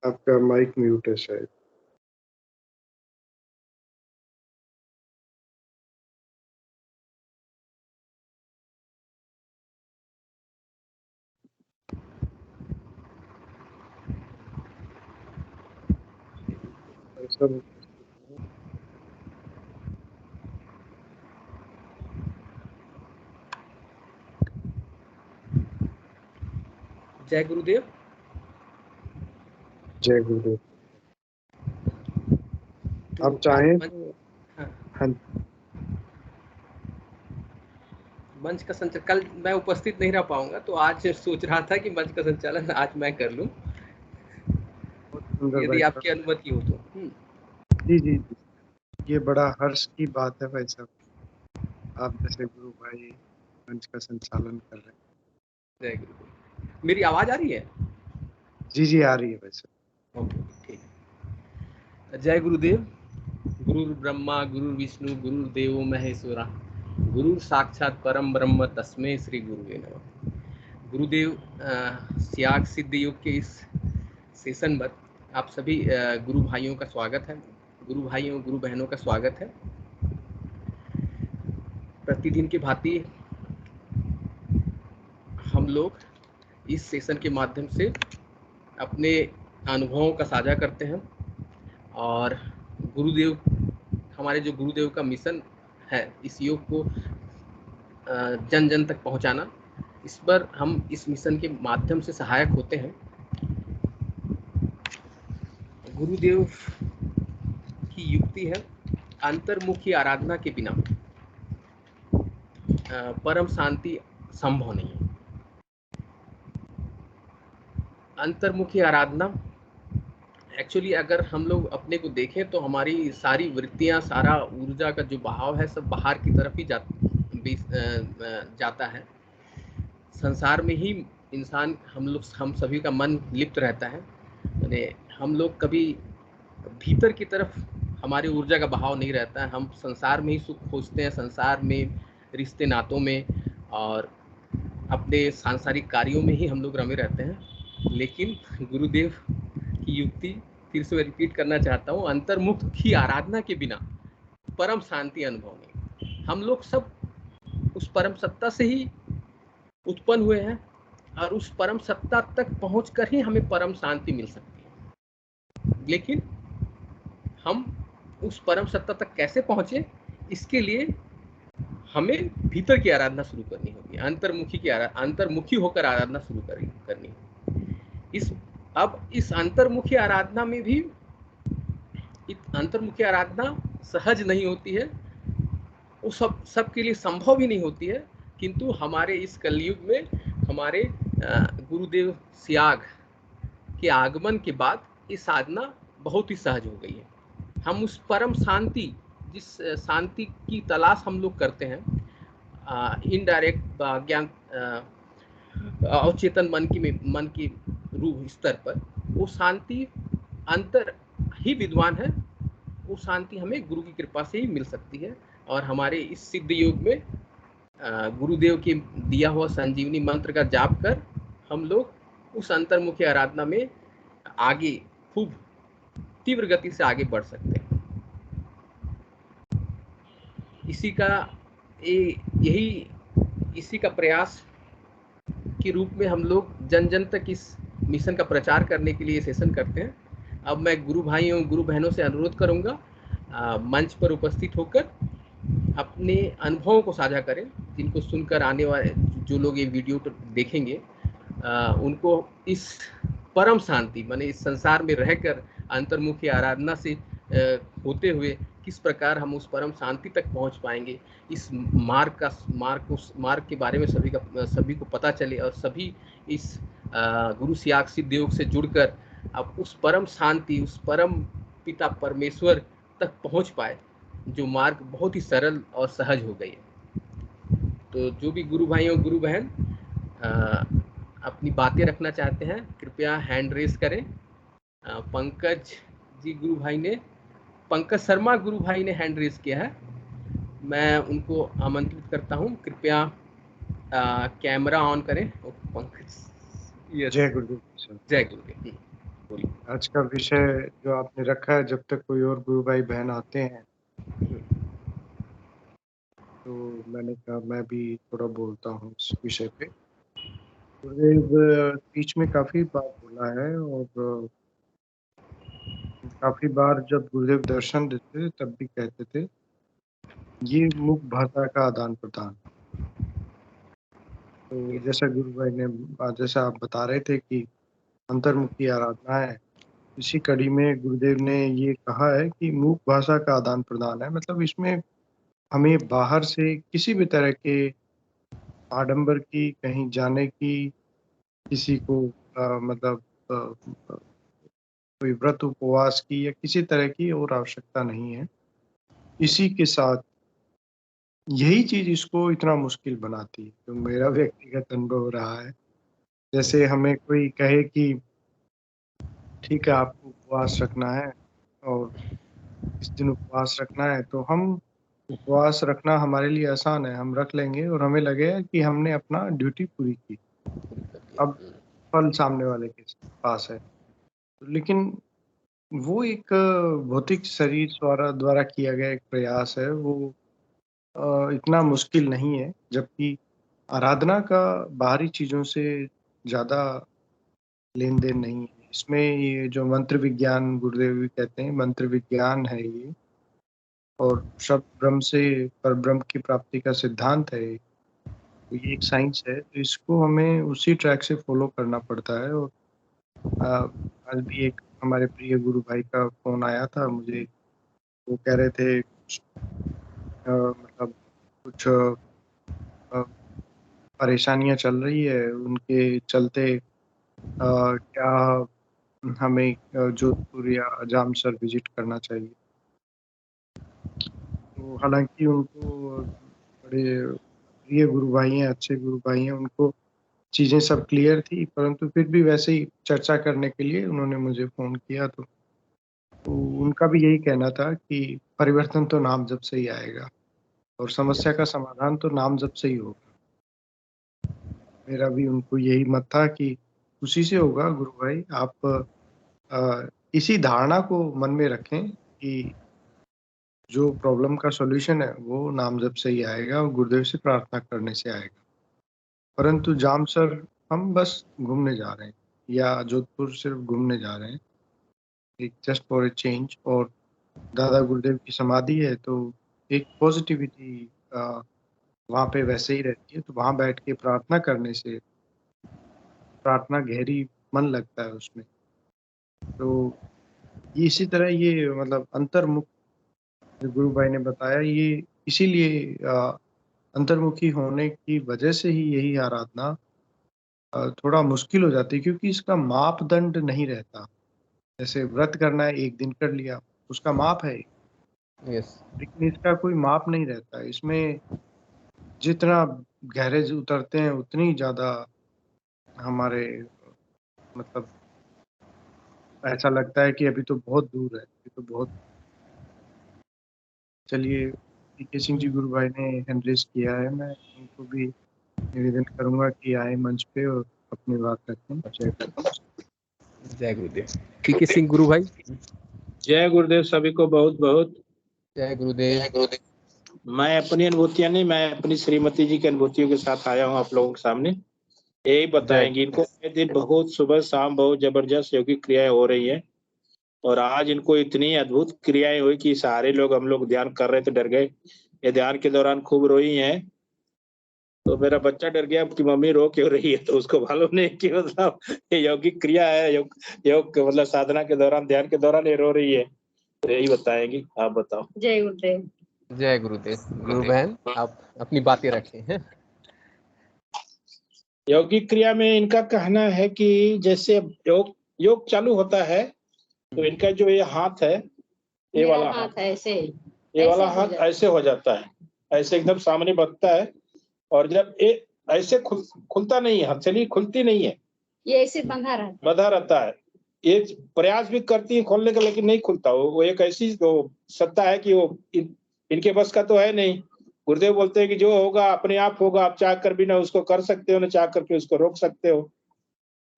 आपका mic mute है शायद। ऐसा जय गुरुदेव। जय गुरुदेव। आप चाहें तो हाँ मंच का संचालन कल मैं उपस्थित नहीं रह पाऊंगा, तो आज सोच रहा था कि मंच का संचालन आज मैं कर लूं, बहुत सुंदर यदि भाई साहब। आपकी अनुमति हो तो। जी जी जी, ये बड़ा हर्ष की बात है भाई साहब, आप जैसे गुरु भाई मंच का संचालन कर रहे हैं। जय गुरुदेव। मेरी आवाज आ रही है? जी जी आ रही है भाई साहब। ओके, ठीक। जय गुरुदेव। गुरु ब्रह्मा गुरु विष्णु गुरुदेवो महेश्वरा, गुरु साक्षात परम ब्रह्म तस्मै श्री गुरुवे नमः। गुरुदेव त्याग सिद्ध योग के इस सेशन में आप सभी गुरु भाइयों का स्वागत है, गुरु भाइयों गुरु बहनों का स्वागत है। प्रतिदिन की भांति हम लोग इस सेशन के माध्यम से अपने अनुभवों का साझा करते हैं और गुरुदेव, हमारे जो गुरुदेव का मिशन है इस योग को जन जन तक पहुंचाना, इस पर हम इस मिशन के माध्यम से सहायक होते हैं। गुरुदेव की युक्ति है, अंतर्मुखी आराधना के बिना परम शांति संभव नहीं है। अंतर्मुखी आराधना एक्चुअली अगर हम लोग अपने को देखें तो हमारी सारी वृत्तियां, सारा ऊर्जा का जो बहाव है सब बाहर की तरफ ही जाता है। संसार में ही इंसान, हम सभी का मन लिप्त रहता है। यानी हम लोग कभी भीतर की तरफ हमारी ऊर्जा का बहाव नहीं रहता है। हम संसार में ही सुख खोजते हैं, संसार में रिश्ते नातों में और अपने सांसारिक कार्यों में ही हम लोग रमे रहते हैं। लेकिन गुरुदेव की युक्ति फिर से रिपीट करना चाहता हूँ, अंतर्मुख की आराधना के बिना परम शांति अनुभव नहीं। हम लोग सब उस परम सत्ता से ही उत्पन्न हुए हैं और उस परम सत्ता तक पहुंचकर ही हमें परम शांति मिल सकती है। लेकिन हम उस परम सत्ता तक कैसे पहुंचे, इसके लिए हमें भीतर की आराधना शुरू करनी होगी, अंतर्मुखी होकर आराधना शुरू करनी होगी। इस अंतर्मुखी आराधना में भी अंतर्मुखी आराधना सहज नहीं होती है, वो सबके लिए संभव ही नहीं होती है। किंतु हमारे इस कलयुग में हमारे गुरुदेव त्याग के आगमन के बाद ये साधना बहुत ही सहज हो गई है। हम उस परम शांति, जिस शांति की तलाश हम लोग करते हैं इनडायरेक्ट ज्ञान अवचेतन मन की रूह स्तर पर, वो शांति अंतर ही विद्वान है। वो शांति हमें गुरु की कृपा से ही मिल सकती है। और हमारे इस सिद्ध योग में गुरुदेव के दिया हुआ संजीवनी मंत्र का जाप कर हम लोग उस अंतर्मुखी आराधना में आगे खूब तीव्र गति से आगे बढ़ सकते हैं। इसी का प्रयास के रूप में हम लोग जन जन तक इस मिशन का प्रचार करने के लिए सेशन करते हैं। अब मैं गुरु भाइयों गुरु बहनों से अनुरोध करूंगा मंच पर उपस्थित होकर अपने अनुभवों को साझा करें। जिनको सुनकर आने वाले जो लोग ये वीडियो देखेंगे उनको इस परम शांति, माने इस संसार में रहकर अंतर्मुखी आराधना से होते हुए किस प्रकार हम उस परम शांति तक पहुंच पाएंगे, इस मार्ग के बारे में सभी को पता चले और सभी इस गुरु त्याग सिद्ध योग से जुड़कर अब उस परम शांति, उस परम पिता परमेश्वर तक पहुंच पाए, जो मार्ग बहुत ही सरल और सहज हो गई है। तो जो भी गुरु भाइयों गुरु बहन अपनी बातें रखना चाहते हैं कृपया हैंड रेस करें। पंकज जी गुरु भाई ने, पंकज शर्मा गुरु भाई ने हैंड रेस किया है, मैं उनको आमंत्रित करता हूं, कृपया कैमरा ऑन करें। पंकज, जय गुरुदेव। जय गुरुदेव, बोलिए। आज का विषय जो आपने रखा है, जब तक कोई और गुरु भाई बहन आते हैं, तो मैंने कहा मैं भी थोड़ा बोलता हूँ इस विषय पे। गुरुदेव बीच में काफ़ी बार बोला है और काफ़ी बार जब गुरुदेव दर्शन देते थे, तब भी कहते थे, ये मुख भाषा का आदान-प्रदान। तो जैसा गुरु भाई ने जैसा आप बता रहे थे कि अंतर्मुखी आराधना है, इसी कड़ी में गुरुदेव ने ये कहा है कि मूक भाषा का आदान-प्रदान है। मतलब इसमें हमें बाहर से किसी भी तरह के आडंबर की, कहीं जाने की, किसी को मतलब अ अ, कोई व्रत उपवास की या किसी तरह की और आवश्यकता नहीं है। इसी के साथ यही चीज़ इसको इतना मुश्किल बनाती है, तो मेरा व्यक्तिगत अनुभव रहा है। जैसे हमें कोई कहे कि ठीक है, आपको उपवास रखना है और इस दिन उपवास रखना है, तो हम उपवास रखना हमारे लिए आसान है, हम रख लेंगे और हमें लगेगा कि हमने अपना ड्यूटी पूरी की। अब फल सामने वाले के पास है। लेकिन वो एक भौतिक शरीर द्वारा द्वारा किया गया एक प्रयास है, वो इतना मुश्किल नहीं है, जबकि आराधना का बाहरी चीज़ों से ज़्यादा लेन-देन नहीं है। इसमें ये जो मंत्र विज्ञान गुरुदेव भी कहते हैं, मंत्र विज्ञान है ये और शब्द ब्रह्म से परब्रह्म की प्राप्ति का सिद्धांत है ये। तो ये एक साइंस है, तो इसको हमें उसी ट्रैक से फ़ॉलो करना पड़ता है और अ, आज भी एक हमारे प्रिय गुरु भाई का फ़ोन आया था मुझे, वो कह रहे थे कुछ मतलब कुछ परेशानियाँ चल रही है, उनके चलते क्या हमें जोधपुर या जामसर विज़िट करना चाहिए। तो हालाँकि उनको बड़े प्रिय गुरु भाई हैं, अच्छे गुरु भाई हैं, उनको चीज़ें सब क्लियर थी, परंतु फिर भी वैसे ही चर्चा करने के लिए उन्होंने मुझे फ़ोन किया तो उनका भी यही कहना था कि परिवर्तन तो नाम जप से ही आएगा और समस्या का समाधान तो नाम जप से ही होगा। मेरा भी उनको यही मत था कि उसी से होगा गुरु भाई, आप इसी धारणा को मन में रखें कि जो प्रॉब्लम का सॉल्यूशन है, वो नाम जप से ही आएगा और गुरुदेव से प्रार्थना करने से आएगा। परंतु जामसर हम बस घूमने जा रहे हैं या जोधपुर सिर्फ़ घूमने जा रहे हैं, एक जस्ट फॉर अ चेंज और दादा गुरुदेव की समाधि है, तो एक पॉज़िटिविटी वहाँ पे वैसे ही रहती है, तो वहाँ बैठ के प्रार्थना करने से प्रार्थना गहरी मन लगता है उसमें। तो ये इसी तरह ये मतलब अंतर्मुख जो गुरु भाई ने बताया ये इसीलिए अंतर्मुखी होने की वजह से ही यही आराधना थोड़ा मुश्किल हो जाती है क्योंकि इसका मापदंड नहीं रहता। जैसे व्रत करना है, 1 दिन कर लिया, उसका माप है, यस। लेकिन इसका कोई माप नहीं रहता है। इसमें जितना गहरे उतरते हैं, उतनी ज़्यादा हमारे मतलब ऐसा लगता है कि अभी तो बहुत दूर है, अभी तो बहुत चलिए पीके सिंह जी गुरु भाई ने हैंड रेज़ किया है, मैं उनको भी निवेदन करूँगा कि आएँ मंच पे और अपनी बात रखें। जय गुरु। जय गुरुदेव। पीके सिंह गुरु भाई। जय गुरुदेव सभी को बहुत बहुत जय गुरुदेव। मैं अपनी अनुभूतियां नहीं, मैं अपनी श्रीमती जी की अनुभूतियों के साथ आया हूँ आप लोगों के सामने। यही बताएंगे इनको आए दिन बहुत सुबह शाम बहुत जबरदस्त योगिक क्रियाएं हो रही है और आज इनको इतनी अद्भुत क्रियाएं हुई कि सारे लोग हम लोग ध्यान कर रहे थे डर गए। ये ध्यान के दौरान खूब रोई हैं, तो मेरा बच्चा डर गया कि मम्मी रो क्यों रही है, तो उसको मालूम नहीं कि मतलब ये यौगिक क्रिया है, योग मतलब साधना के दौरान ध्यान के दौरान ये रो रही है। तो यही बताएंगी, आप बताओ। जय गुरुदेव। जय गुरुदेव। गुरु बहन आप अपनी बातें रखें हैं। यौगिक क्रिया में इनका कहना है कि जैसे योग योग चालू होता है तो इनका जो ये हाथ है, ये मेरा वाला हाथ ऐसे ये वाला ऐसे हो हाथ जाता ऐसे हो जाता है, ऐसे एकदम सामने बढ़ता है और जब ये ऐसे खुलता नहीं है, हथेली खुलती नहीं है, ये ऐसे बंधा रहता बंधा रहता है। ये प्रयास भी करती है खोलने का लेकिन नहीं खुलता। वो एक ऐसी तो सत्ता है कि वो इनके बस का तो है नहीं। गुरुदेव बोलते हैं कि जो होगा अपने आप होगा, आप चाह कर भी ना उसको कर सकते हो, ना चाह करके उसको रोक सकते हो।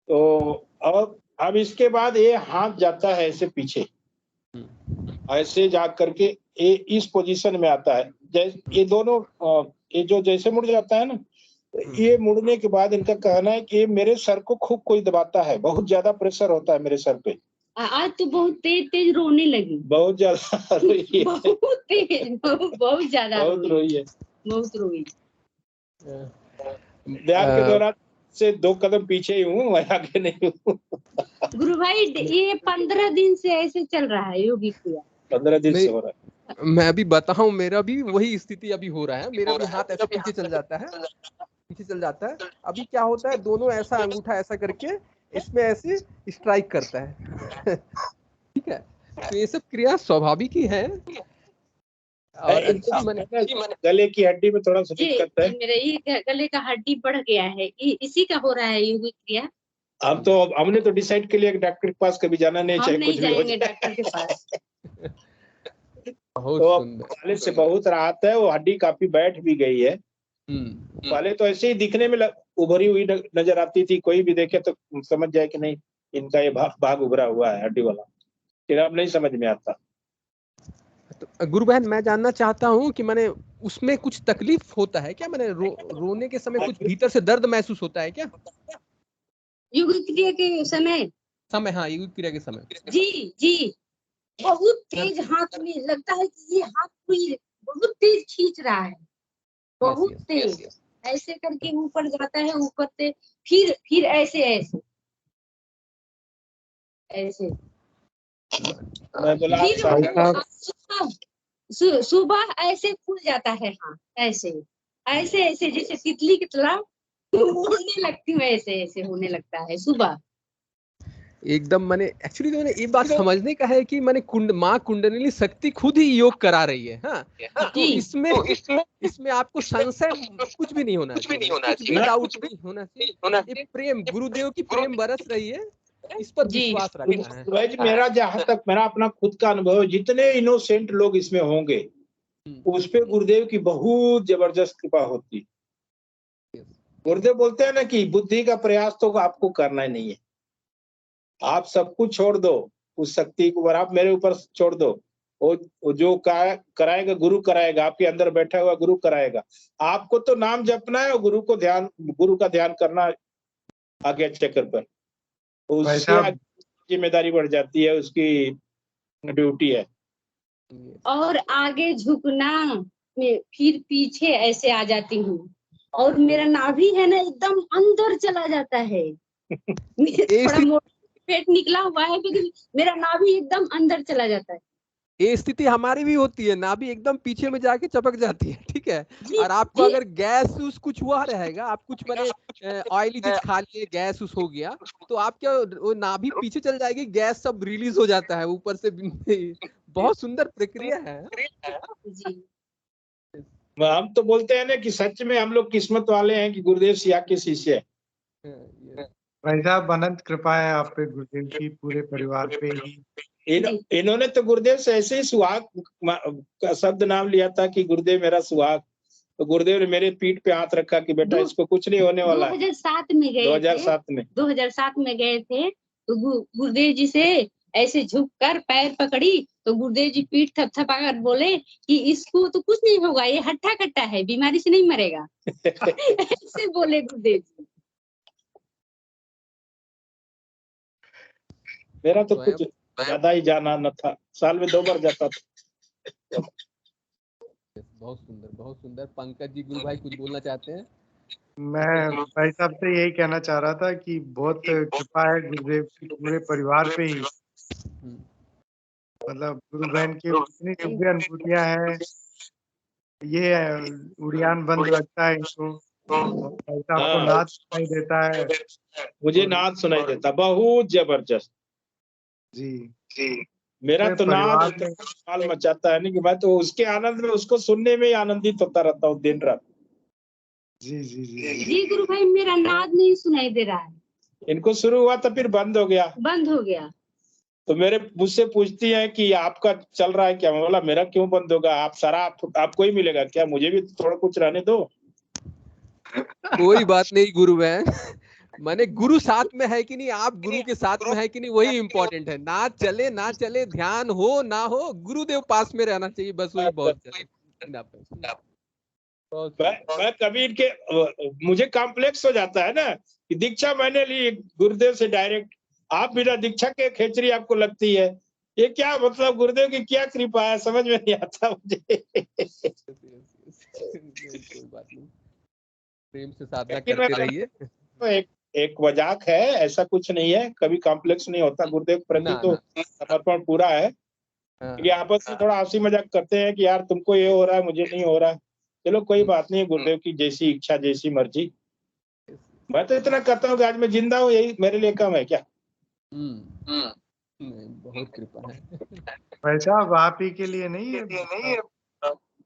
तो अब अब इसके बाद ये हाथ जाता है ऐसे पीछे, ऐसे जा करके ये इस पोजीशन में आता है। जैसे ये दोनों ये जो जैसे मुड़ जाता है ना, ये मुड़ने के बाद इनका कहना है कि ये मेरे सर को खूब कोई दबाता है, बहुत ज्यादा प्रेशर होता है मेरे सर पे। आज तो बहुत तेज तेज रोने लगी, बहुत ज्यादा रोई है, बहुत तेज, बहुत ज्यादा बहुत रोई है, बहुत रोई। ध्यान के दौरान से 2 कदम पीछे ही हूँ, मैं आगे नहीं हूँ। गुरु भाई ये 15 दिन से ऐसे चल रहा है योगी क्रिया, 15 दिन से हो रहा है। मैं अभी बताऊं, मेरा भी वही स्थिति अभी हो रहा है। मेरा भी हाथ ऐसे पीछे चल जाता है, पीछे चल जाता है। अभी क्या होता है, दोनों ऐसा अंगूठा ऐसा करके इसमें ऐसे स्ट्राइक करता है। ठीक है, तो ये सब क्रिया स्वाभाविक ही है और अच्छी मन। गले की हड्डी में थोड़ा सा दिक्कत है, मेरा ये गले का हड्डी बढ़ गया है, इसी का हो रहा है योगी क्रिया। हमने तो डिसाइड के लिए डॉक्टर के पास कभी जाना नहीं चाहिए, कुछ भी हो जाए डॉक्टर के पास। तो पहले से बहुत राहत है, वो हड्डी काफी बैठ भी गई है। पहले तो ऐसे ही दिखने में उभरी हुई नजर आती थी, कोई भी देखे तो समझ जाए कि नहीं इनका ये भाग उभरा हुआ है हड्डी वाला, फिर अब नहीं समझ में आता। तो गुरु बहन, मैं जानना चाहता हूँ कि मैंने उसमें कुछ तकलीफ होता है क्या? मैंने रोने के समय कुछ भीतर से दर्द महसूस होता है क्या? योगी क्रिया के समय? हाँ, योगी क्रिया के समय। जी जी, बहुत तेज हाथ में लगता है कि ये हाथ कोई बहुत तेज खींच रहा है, बहुत तेज ऐसे करके ऊपर जाता है, ऊपर से फिर ऐसे ऐसे ऐसे। मैं बोला सुबह ऐसे खुल जाता है, हाँ ऐसे ऐसे ऐसे जैसे तितली की तरह उड़ने लगती हूँ, ऐसे ऐसे होने लगता है सुबह एकदम। मैंने एक्चुअली मैंने ये बात समझने का है कि मैंने माँ कुंडलिनी शक्ति खुद ही योग करा रही है। हाँ, तो इसमें आपको संशय कुछ भी नहीं होना चाहिए, कुछ भी डाउट नहीं होना चाहिए। ये प्रेम, गुरुदेव की प्रेम बरस रही है, इस पर विश्वास रखना है। भाई मेरा जहाँ तक मेरा अपना खुद का अनुभव, जितने इनोसेंट लोग इसमें होंगे उस पे गुरुदेव की बहुत जबरदस्त कृपा होती। गुरुदेव बोलते हैं ना कि बुद्धि का प्रयास तो आपको करना ही नहीं है, आप सब कुछ छोड़ दो, उस शक्ति को आप मेरे ऊपर छोड़ दो, वो जो कराएगा गुरु कराएगा, आपके अंदर बैठा हुआ गुरु कराएगा। आपको तो नाम जपना है और गुरु का ध्यान करना आगे चक्कर पर, उससे जिम्मेदारी बढ़ जाती है, उसकी ड्यूटी है। और आगे झुकना, फिर पीछे ऐसे आ जाती हूँ, और मेरा नाभि है ना एकदम अंदर चला जाता है। थोड़ा मोटा पेट निकला हुआ है लेकिन मेरा नाभि एकदम अंदर चला जाता है। ये स्थिति हमारी भी होती है, नाभि एकदम पीछे में जाके चपक जाती है। ठीक है, और आपको अगर गैस कुछ हुआ रहेगा, आप कुछ मैंने ऑयली चीज खा लिए, गैस हो गया, तो आपका वो नाभि पीछे चल जाएगी, गैस सब रिलीज हो जाता है ऊपर से। बहुत सुंदर प्रक्रिया है जी। हम तो बोलते हैं ना कि सच में हम लोग किस्मत वाले हैं कि गुरुदेव सिया के शिष्य है। भाई साहब, अनंत कृपा है आप पे गुरुदेव की, पूरे परिवार पे ही। इन्होंने तो गुरुदेव से ऐसे ही सुहाग का शब्द नाम लिया था कि गुरुदेव मेरा सुहाग, तो गुरुदेव ने मेरे पीठ पे हाथ रखा कि बेटा इसको कुछ नहीं होने वाला। 2007 में गए 2007 में गए थे, तो गुरुदेव जी से ऐसे झुककर पैर पकड़ी, तो गुरुदेव जी पीठ थपथपाकर बोले कि इसको तो कुछ नहीं होगा, ये हट्टा कट्टा है, बीमारी से नहीं मरेगा। ऐसे बोले गुरुदेव जी। मेरा तो कुछ ज्यादा ही जाना न था, साल में 2 बार जाता था। बहुत सुंदर, बहुत सुंदर। पंकज जी, गुरु भाई कुछ बोलना चाहते हैं? मैं भाई साहब से यही कहना चाह रहा था कि बहुत कृपा है गुरुदेव की पूरे परिवार पे ही। मतलब गुरु बहन की इतनी दिव्य अनुभूतियां हैं, ये उड़ियान बंद लगता है इनको, भाई साहब को नाद सुनाई देता है, मुझे नाद सुनाई देता, बहुत जबरदस्त। जी मेरा तो नाद माल मचाता है, नहीं कि मैं तो उसके आनंद में, उसको सुनने में ही आनंदित होता रहता हूँ दिन रात। जी गुरु भाई, मेरा नाद नहीं सुनाई दे रहा है। इनको शुरू हुआ तो फिर बंद हो गया। तो मुझसे पूछती है कि आपका चल रहा है क्या? मैं बोला मेरा क्यों बंद होगा, आप सारा आपको ही मिलेगा क्या, मुझे भी थोड़ा कुछ रहने दो। कोई बात नहीं गुरु बहन, माने गुरु साथ में है कि नहीं, आप गुरु के साथ में है कि नहीं, वही इम्पोर्टेंट है। ना चले ध्यान हो ना हो, गुरुदेव पास में रहना चाहिए, बस वही बहुत मैं कभी इनके मुझे कॉम्प्लेक्स हो जाता है ना कि दीक्षा मैंने ली गुरुदेव से डायरेक्ट, आप बिना दीक्षा के खेचरी आपको लगती है, ये क्या मतलब, गुरुदेव की क्या कृपा है, समझ में नहीं आता मुझे। कोई बात नहीं, प्रेम से साधना करते रहिए। तो एक मजाक है, ऐसा कुछ नहीं है, कभी कॉम्प्लेक्स नहीं होता, गुरुदेव के प्रति तो समर्पण पूरा है। ये आपस में थोड़ा हंसी मजाक करते हैं कि यार तुमको ये हो रहा है, मुझे नहीं हो रहा, चलो कोई बात नहीं, गुरुदेव की जैसी इच्छा जैसी मर्जी। मैं तो इतना कहता हूँ कि आज मैं जिंदा हूँ, यही मेरे लिए कम है क्या। बहुत कृपा है भाई साहब, आप ही के लिए नहीं है,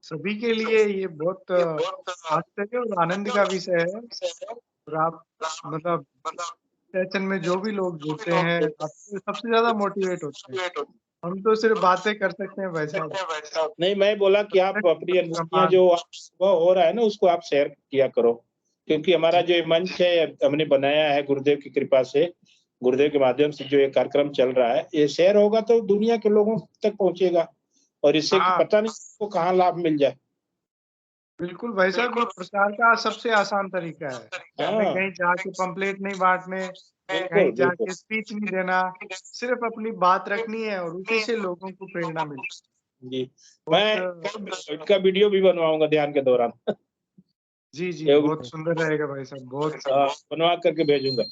सभी के लिए ये बहुत आश्चर्य और आनंद का विषय है। और आप मतलब सेशन में जो भी लोग जुड़ते हैं, आपसे सबसे ज्यादा मोटिवेट होते हैं। हम तो सिर्फ बातें कर सकते हैं भाई साहब। नहीं, मैं बोला कि आप अपनी अनुभूतियां जो हो रहा है ना, उसको आप शेयर किया करो, क्योंकि हमारा जो ये मंच है हमने बनाया है गुरुदेव की कृपा से, गुरुदेव के माध्यम से जो ये कार्यक्रम चल रहा है, ये शेयर होगा तो दुनिया के लोगों तक पहुंचेगा, और इससे पता नहीं आपको कहाँ लाभ मिल जाए। बिल्कुल भाई साहब, ये प्रचार का सबसे आसान तरीका है। हमें कहीं जाके पंपलेट नहीं बांटने, कहीं जाके स्पीच नहीं देना, सिर्फ अपनी बात रखनी है और उसी से लोगों को प्रेरणा मिलती जी। मैं इसका वीडियो भी बनवाऊंगा ध्यान के दौरान। जी जी, बहुत सुंदर रहेगा भाई साहब, बहुत बनवा करके भेजूंगा।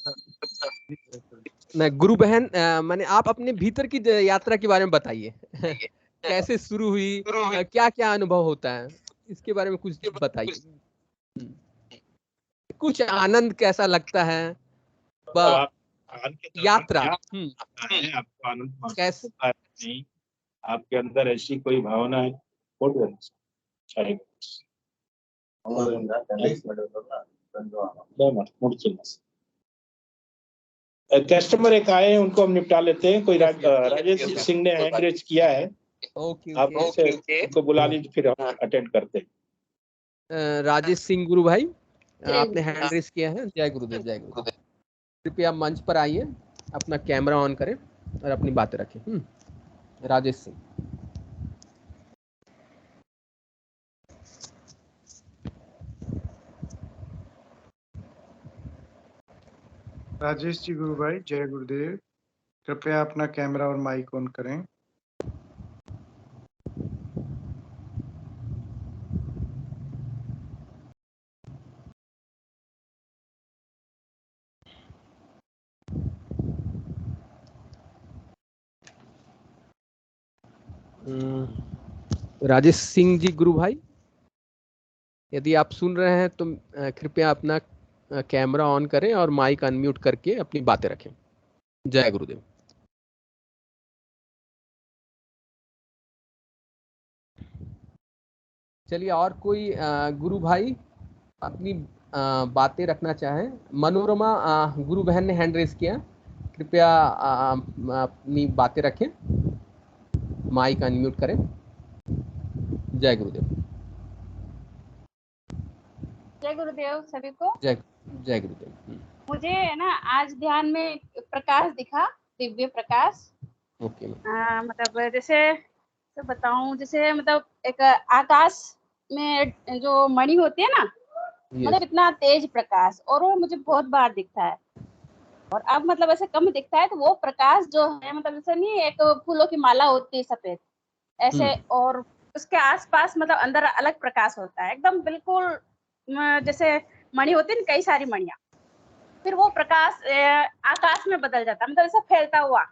मैं गुरु बहन, माने आप अपने भीतर की यात्रा के बारे में बताइए कैसे शुरू हुई, क्या क्या अनुभव होता है, इसके बारे में कुछ बताइए। कुछ आनंद कैसा लगता है यात्रा, आपको आनंद कैसे नहीं, आपके अंदर ऐसी कोई भावना है, कस्टमर एक आए हैं, उनको हम निपटा लेते हैं। कोई राजेश सिंह ने हैंड रेज किया है, आप उनको बुला लीजिए, फिर हम अटेंड करते हैं। राजेश सिंह गुरु भाई, आपने हैंड रेज किया है। जय गुरुदेव, जय गुरुदेव। कृपया मंच पर आइए, अपना कैमरा ऑन करें और अपनी बातें रखें। राजेश सिंह। राजेश जी गुरु भाई, जय गुरुदेव। कृपया अपना कैमरा और माइक ऑन करें। राजेश सिंह जी गुरु भाई, यदि आप सुन रहे हैं तो कृपया अपना कैमरा ऑन करें और माइक अनम्यूट करके अपनी बातें रखें। जय गुरुदेव। चलिए, और कोई गुरु भाई अपनी बातें रखना चाहें? मनोरमा गुरु बहन ने हैंड रेज किया, कृपया अपनी बातें रखें, माइक अनम्यूट करें। जय गुरुदेव। जय गुरुदेव सभी को। जय जय गुरुदेव। मुझे ना आज ध्यान में प्रकाश दिखा, दिव्य प्रकाश। ओके। मतलब जैसे तो बताऊं, जैसे मतलब एक आकाश में जो मणि होती है ना, मतलब इतना तेज प्रकाश, और वो मुझे बहुत बार दिखता है, और अब मतलब ऐसे कम दिखता है। तो वो प्रकाश जो है, मतलब जैसे नहीं एक फूलों की माला होती है सफेद ऐसे, और उसके आसपास मतलब अंदर अलग प्रकाश होता है, एकदम बिल्कुल जैसे मणि होती है ना, कई सारी मणियां, फिर वो प्रकाश आकाश में बदल जाता है, मतलब ऐसा फैलता हुआ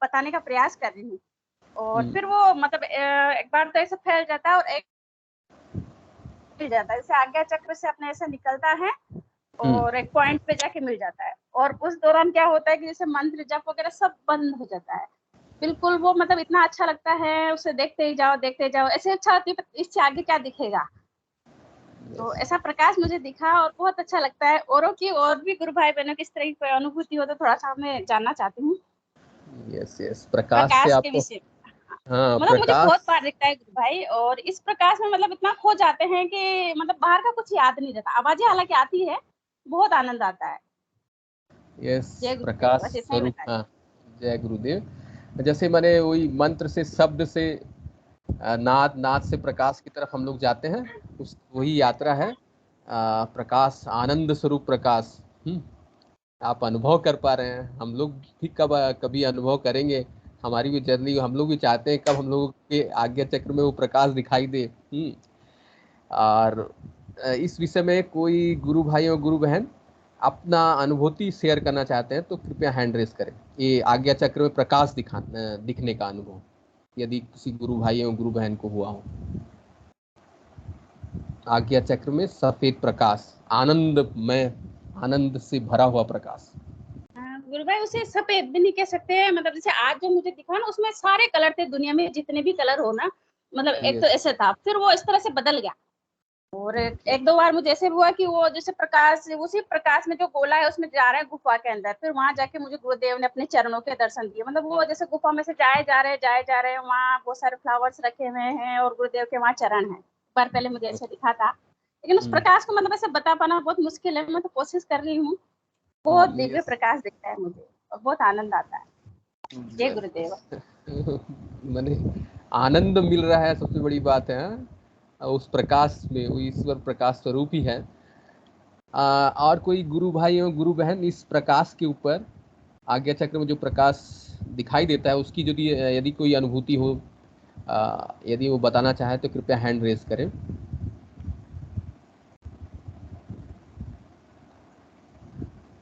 बताने का प्रयास कर रही हूँ। और फिर वो मतलब एक बार तो ऐसे फैल जाता है और एक मिल जाता है, जैसे आज्ञा चक्र से अपने ऐसे निकलता है और एक पॉइंट पे जाके मिल जाता है। और उस दौरान क्या होता है कि जैसे मंत्र जप वगैरह सब बंद हो जाता है बिल्कुल। वो मतलब इतना अच्छा लगता है, उसे देखते ही जाओ देखते जाओ, ऐसे अच्छा होती है, इससे आगे क्या दिखेगा। तो ऐसा प्रकाश मुझे दिखा और बहुत अच्छा लगता है। औरों की और भी गुरु भाई बहनों की इस तरह की कोई अनुभूति हो तो थोड़ा सा मैं जानना चाहती हूँ। यस, प्रकाश से के आपको, विषय मतलब मुझे बहुत बार दिखता है गुरु भाई, और इस प्रकाश में मतलब इतना खो जाते हैं कि मतलब बाहर का कुछ याद नहीं रहता। आवाजें हालांकि आती है, बहुत आनंद आता है। यस, जय गुरुदेव, प्रकाश बस इतना ही स्वरूप। बताइए। हाँ, जय गुरुदेव। जैसे मैंने वही मंत्र से, शब्द से, नाद, नाद से प्रकाश की तरफ हम लोग जाते हैं, उस वही यात्रा है प्रकाश, आनंद स्वरूप प्रकाश। आप अनुभव कर पा रहे हैं, हम लोग भी कभी अनुभव करेंगे। हमारी भी जर्नी, हम लोग भी चाहते हैं कब हम लोगों के आज्ञा चक्र में वो प्रकाश दिखाई दे। और इस विषय में कोई गुरु भाई और गुरु बहन अपना अनुभूति शेयर करना चाहते हैं तो कृपया हैंड रेस करें। ये आज्ञा चक्र में प्रकाश दिखने का अनुभव यदि किसी गुरु भाई और गुरु बहन को हुआ हो। आज्ञा चक्र में सफेद प्रकाश, आनंदमय, आनंद से भरा हुआ प्रकाश। गुरु भाई उसे सफेद भी नहीं कह सकते हैं, मतलब जैसे आज जो मुझे दिखा ना, उसमें सारे कलर थे, दुनिया में जितने भी कलर हो ना, मतलब एक तो ऐसे था, फिर वो इस तरह से बदल गया। और एक दो बार मुझे ऐसे हुआ कि वो जैसे प्रकाश, उसी प्रकाश में जो गोला है उसमें जा रहे हैं गुफा के अंदर। फिर वहां जाके मुझे गुरुदेव ने अपने चरणों के दर्शन दिए, मतलब वो जैसे गुफा में से जाए जा रहे हैं, वहाँ बहुत सारे फ्लावर्स रखे हुए हैं और गुरुदेव के वहाँ चरण है। बार पहले मुझे ऐसे दिखा था, लेकिन उस प्रकाश को मतलब ऐसे बता पाना बहुत मुश्किल है। मैं तो कोशिश कर रही हूँ। बहुत दिव्य प्रकाश दिखता है मुझे और बहुत आनंद आता है। जय गुरुदेव। मैंने आनंद मिल रहा है, सबसे बड़ी बात है उस प्रकाश में, वो ईश्वर प्रकाश स्वरूप ही है। और कोई गुरु भाई और गुरु बहन इस प्रकाश के ऊपर, आज्ञा चक्र में जो प्रकाश दिखाई देता है उसकी यदि कोई अनुभूति हो, यदि वो बताना चाहे तो कृपया हैंड रेज करें।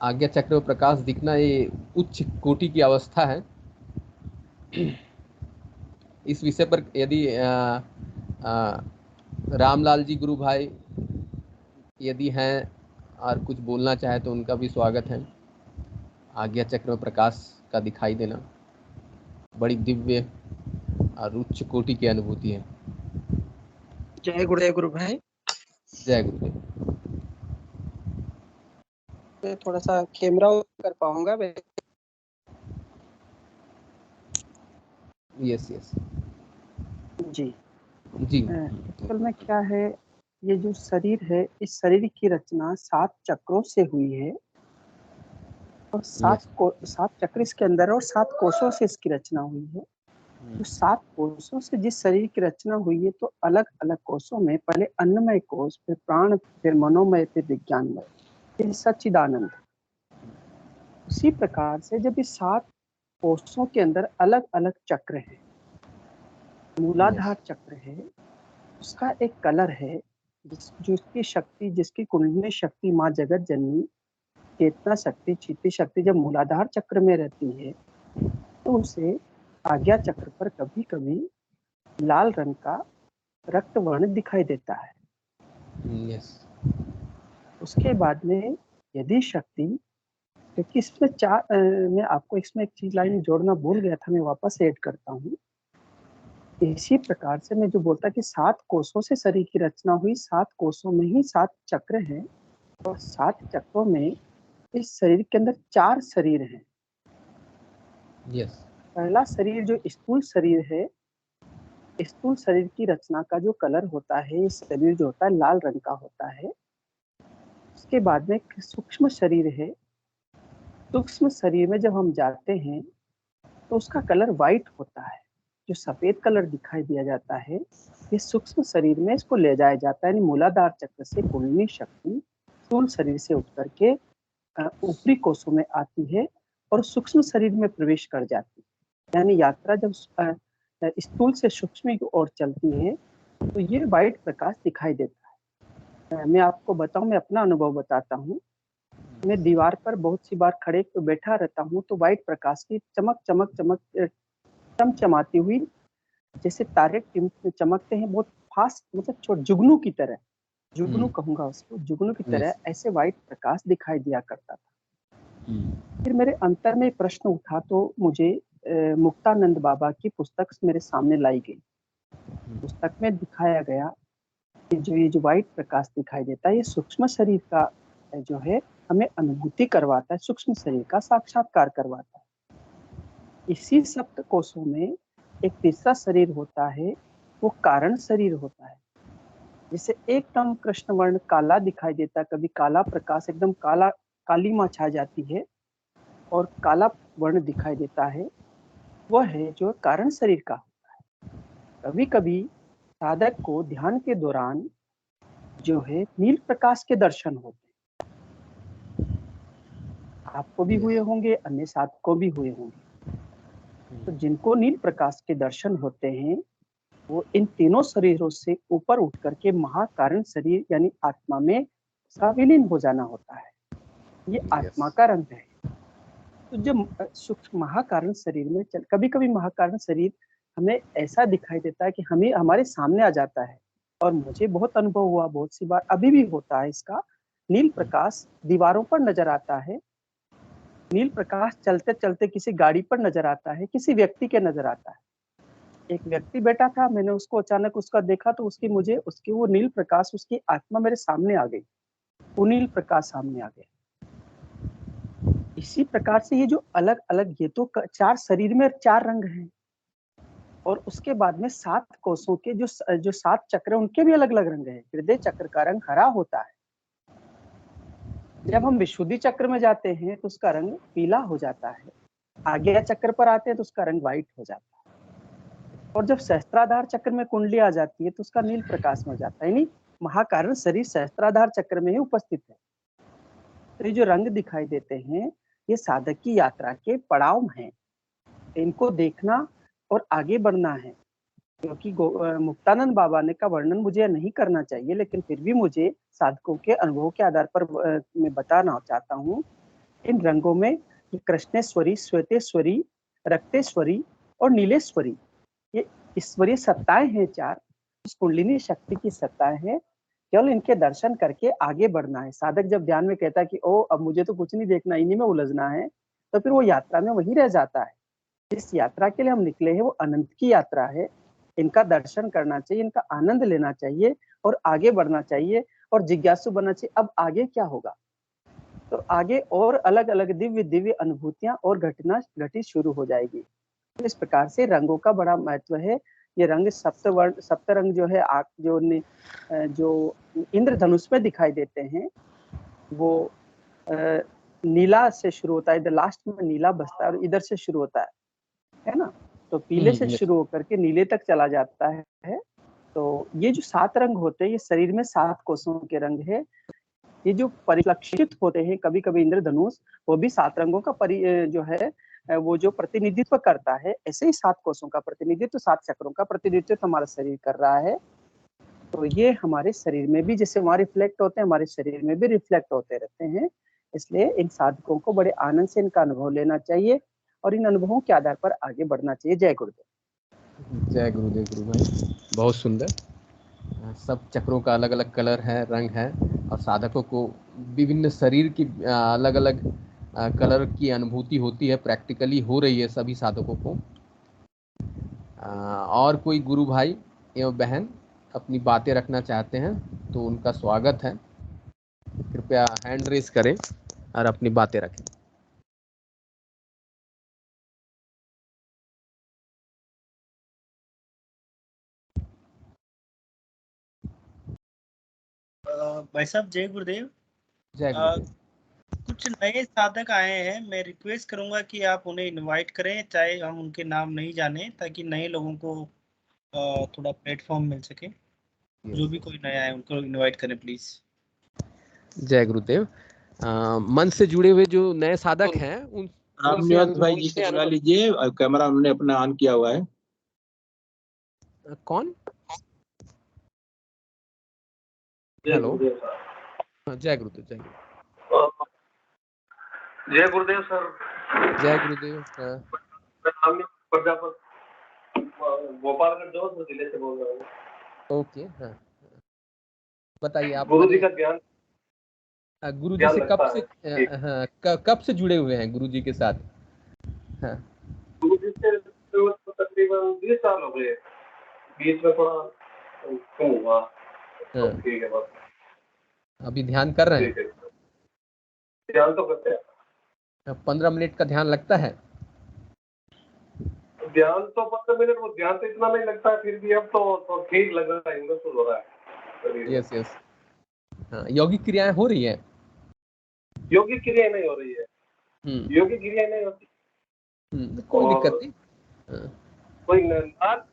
आज्ञा चक्र में प्रकाश दिखना ये उच्च कोटि की अवस्था है। इस विषय पर यदि रामलाल जी गुरु भाई यदि हैं और कुछ बोलना चाहे तो उनका भी स्वागत है। आज्ञा चक्र में प्रकाश का दिखाई देना बड़ी दिव्य और उच्च कोटि की अनुभूति है। जय गुरुदेव गुरु भाई। जय गुरुदेव। मैं थोड़ा सा कैमरा कर पाऊंगा? यस यस जी जी। असल में क्या है, ये जो शरीर है, इस शरीर की रचना 7 चक्रों से हुई है और 7 चक्र इसके अंदर और 7 कोषों से इसकी रचना हुई है। तो 7 कोषों से जिस शरीर की रचना हुई है, तो अलग अलग कोषों में पहले अन्नमय कोष, फिर प्राण, फिर मनोमय, फिर विज्ञानमय, फिर सच्चिदानंद। उसी प्रकार से जब इस 7 कोषों के अंदर अलग अलग चक्र हैं, मूलाधार चक्र है, उसका एक कलर है, जिसकी शक्ति, जिसकी कुंडली शक्ति माँ जगत जननी चेतना शक्ति, चित्ती शक्ति जब मूलाधार चक्र में रहती है तो उसे आज्ञा चक्र पर कभी कभी लाल रंग का रक्त वर्ण दिखाई देता है। उसके बाद में यदि शक्ति, क्योंकि इसमें मैं आपको इसमें एक चीज लाइन जोड़ना भूल गया था, मैं वापस ऐड करता हूँ। इसी प्रकार से मैं जो बोलता कि 7 कोषों से शरीर की रचना हुई, 7 कोषों में ही 7 चक्र हैं और 7 चक्रों में इस शरीर के अंदर 4 शरीर हैं। पहला शरीर जो स्थूल शरीर है, स्थूल शरीर की रचना का जो कलर होता है, इस शरीर जो होता है लाल रंग का होता है। उसके बाद में सूक्ष्म शरीर है, सूक्ष्म शरीर में जब हम जाते हैं तो उसका कलर व्हाइट होता है, जो सफेद कलर दिखाई दिया जाता है। ये सूक्ष्म शरीर में इसको ले जाया जाता है, यानी मूलाधार चक्र से कुंडली शक्ति स्थूल शरीर से उतर के ऊपरी कोषों में आती है और सूक्ष्म शरीर में प्रवेश कर जाती है। यानी यात्रा जब स्थूल से सूक्ष्म की ओर चलती है तो ये व्हाइट प्रकाश दिखाई देता है। मैं आपको बताऊं, मैं अपना अनुभव बताता हूँ। मैं दीवार पर बहुत सी बार खड़े बैठा रहता हूँ तो व्हाइट प्रकाश की चमक चमक चमक चमचमाती हुई, जैसे तारे चमकते हैं बहुत फास्ट, मतलब छोटे जुगनू की तरह, जुगनू कहूंगा उसको, जुगनू की तरह ऐसे व्हाइट प्रकाश दिखाई दिया करता था। फिर मेरे अंतर में प्रश्न उठा तो मुझे मुक्तानंद बाबा की पुस्तक मेरे सामने लाई गई। पुस्तक में दिखाया गया कि ये जो व्हाइट प्रकाश दिखाई देता है, ये सूक्ष्म शरीर का जो है हमें अनुभूति करवाता है, सूक्ष्म शरीर का साक्षात्कार करवाता है। इसी सप्त कोषों में एक तीसरा शरीर होता है, वो कारण शरीर होता है। जिसे एकदम कृष्ण वर्ण काला दिखाई देता है, कभी काला प्रकाश एकदम काला, काली मां छा जाती है, और काला वर्ण दिखाई देता है, वह है जो कारण शरीर का होता है। कभी कभी साधक को ध्यान के दौरान जो है नील प्रकाश के दर्शन होते हैं। आपको भी हुए होंगे, अन्य साधकों भी हुए होंगे। तो जिनको नील प्रकाश के दर्शन होते हैं वो इन तीनों शरीरों से ऊपर उठ करके महाकारण शरीर यानी आत्मा में विलीन हो जाना होता है। ये आत्मा का रंग है। तो जब सूक्ष्म महाकारण शरीर में कभी कभी महाकारण शरीर हमें ऐसा दिखाई देता है कि हमें हमारे सामने आ जाता है, और मुझे बहुत अनुभव हुआ, बहुत सी बार अभी भी होता है इसका। नील प्रकाश दीवारों पर नजर आता है, नील प्रकाश चलते चलते किसी गाड़ी पर नजर आता है, किसी व्यक्ति के नजर आता है। एक व्यक्ति बैठा था, मैंने उसको अचानक उसका देखा तो उसकी वो नील प्रकाश, उसकी आत्मा मेरे सामने आ गई, वो नील प्रकाश सामने आ गया। इसी प्रकार से ये जो अलग अलग, ये तो 4 शरीर में 4 रंग हैं, और उसके बाद में 7 कोषों के जो 7 चक्र, उनके भी अलग अलग रंग हैं। हृदय चक्र का रंग हरा होता है। जब हम विशुद्धि चक्र में जाते हैं तो उसका रंग पीला हो जाता है। आज्ञा चक्र पर आते हैं तो उसका रंग व्हाइट हो जाता है। और जब सहस्त्राधार चक्र में कुंडली आ जाती है तो उसका नील प्रकाश में जाता है। यानी महाकारण शरीर सहस्त्राधार चक्र में ही उपस्थित है। तो ये जो रंग दिखाई देते हैं ये साधक की यात्रा के पड़ाव हैं। इनको देखना और आगे बढ़ना है। क्योंकि मुक्तानंद बाबा ने का वर्णन मुझे नहीं करना चाहिए, लेकिन फिर भी मुझे साधकों के अनुभव के आधार पर मैं बताना चाहता हूँ। इन रंगों में कृष्णेश्वरी, श्वेतेश्वरी, रक्तेश्वरी और नीलेश्वरी, ये ईश्वरीय सत्ताएं हैं 4। इस कुंडलिनी शक्ति की सत्ताएं हैं। केवल इनके दर्शन करके आगे बढ़ना है। साधक जब ध्यान में कहता है कि ओ अब मुझे तो कुछ नहीं देखना, इन्हीं में उलझना है, तो फिर वो यात्रा में वहीं रह जाता है। इस यात्रा के लिए हम निकले हैं वो अनंत की यात्रा है। इनका दर्शन करना चाहिए, इनका आनंद लेना चाहिए और आगे बढ़ना चाहिए और जिज्ञासु बनना चाहिए। अब आगे क्या होगा? तो आगे और अलग अलग दिव्य दिव्य अनुभूतियां और घटित शुरू हो जाएगी। इस प्रकार से रंगों का बड़ा महत्व है। ये रंग सप्त रंग जो है जो इंद्रधनुष में दिखाई देते हैं वो नीला से शुरू होता है, इधर लास्ट में नीला बसता है और इधर से शुरू होता है ना। तो पीले से शुरू होकर के नीले तक चला जाता है। तो ये जो 7 रंग होते हैं ये शरीर में 7 कोषों के रंग है। ये जो परिलक्षित होते हैं कभी कभी इंद्रधनुष, वो भी 7 रंगों का जो है वो जो प्रतिनिधित्व करता है। ऐसे ही 7 कोषों का प्रतिनिधित्व, 7 चक्रों का प्रतिनिधित्व हमारा शरीर कर रहा है। तो ये हमारे शरीर में भी जैसे वहाँ रिफ्लेक्ट होते हैं, हमारे शरीर में भी रिफ्लेक्ट होते रहते हैं। इसलिए इन साधकों को बड़े आनंद से इनका अनुभव लेना चाहिए और इन अनुभवों के आधार पर आगे बढ़ना चाहिए। जय गुरुदेव। जय गुरुदेव गुरु भाई, बहुत सुंदर। सब चक्रों का अलग अलग कलर है, रंग है, और साधकों को विभिन्न शरीर की अलग अलग कलर की अनुभूति होती है, प्रैक्टिकली हो रही है सभी साधकों को। और कोई गुरु भाई एवं बहन अपनी बातें रखना चाहते हैं तो उनका स्वागत है। कृपया हैंड रेज करें और अपनी बातें रखें। भाई साहब जय गुरुदेव। जय गुरुदेव। कुछ नए साधक आए हैं, मैं रिक्वेस्ट करूंगा कि आप उन्हें इनवाइट करें, चाहे हम उनके नाम नहीं जाने, ताकि नए लोगों को थोड़ा प्लेटफॉर्म मिल सके। जो भी कोई नया है उनको इनवाइट करें प्लीज। जय गुरुदेव। मन से जुड़े हुए जो नए साधक हैं उन भाई जी से बुला लीजिए, कैमरा उन्होंने अपना ऑन किया हुआ है। कौन? हेलो। जय गुरुदेव। जय जय गुरुदेव सर। जय गुरुदेव। गोपालगंज जोधपुर जिले से बोल रहा हूँ। ओके, हाँ बताइए आप। गुरु जी का ज्ञान, गुरु जी से कब से जुड़े हुए हैं गुरु जी के साथ? हाँ। गुरु जी से तकरीबन 20 साल हो गए, बीच में थोड़ा कम हुआ। ठीक है, बस अभी ध्यान कर रहे हैं? ध्यान तो करते हैं। 15 मिनट का ध्यान लगता है? ध्यान तो 15 मिनट, वो ध्यान तो इतना नहीं लगता है, फिर भी अब तो ठीक लग रहा है, इंद्रसूल हो रहा है। Yes yes. हाँ, यौगिक क्रियाएं हो रही है? यौगिक क्रियाएं नहीं हो रही है। योगी क्रिया नहीं होती। कोई दिक्कत नहीं। कोई नाद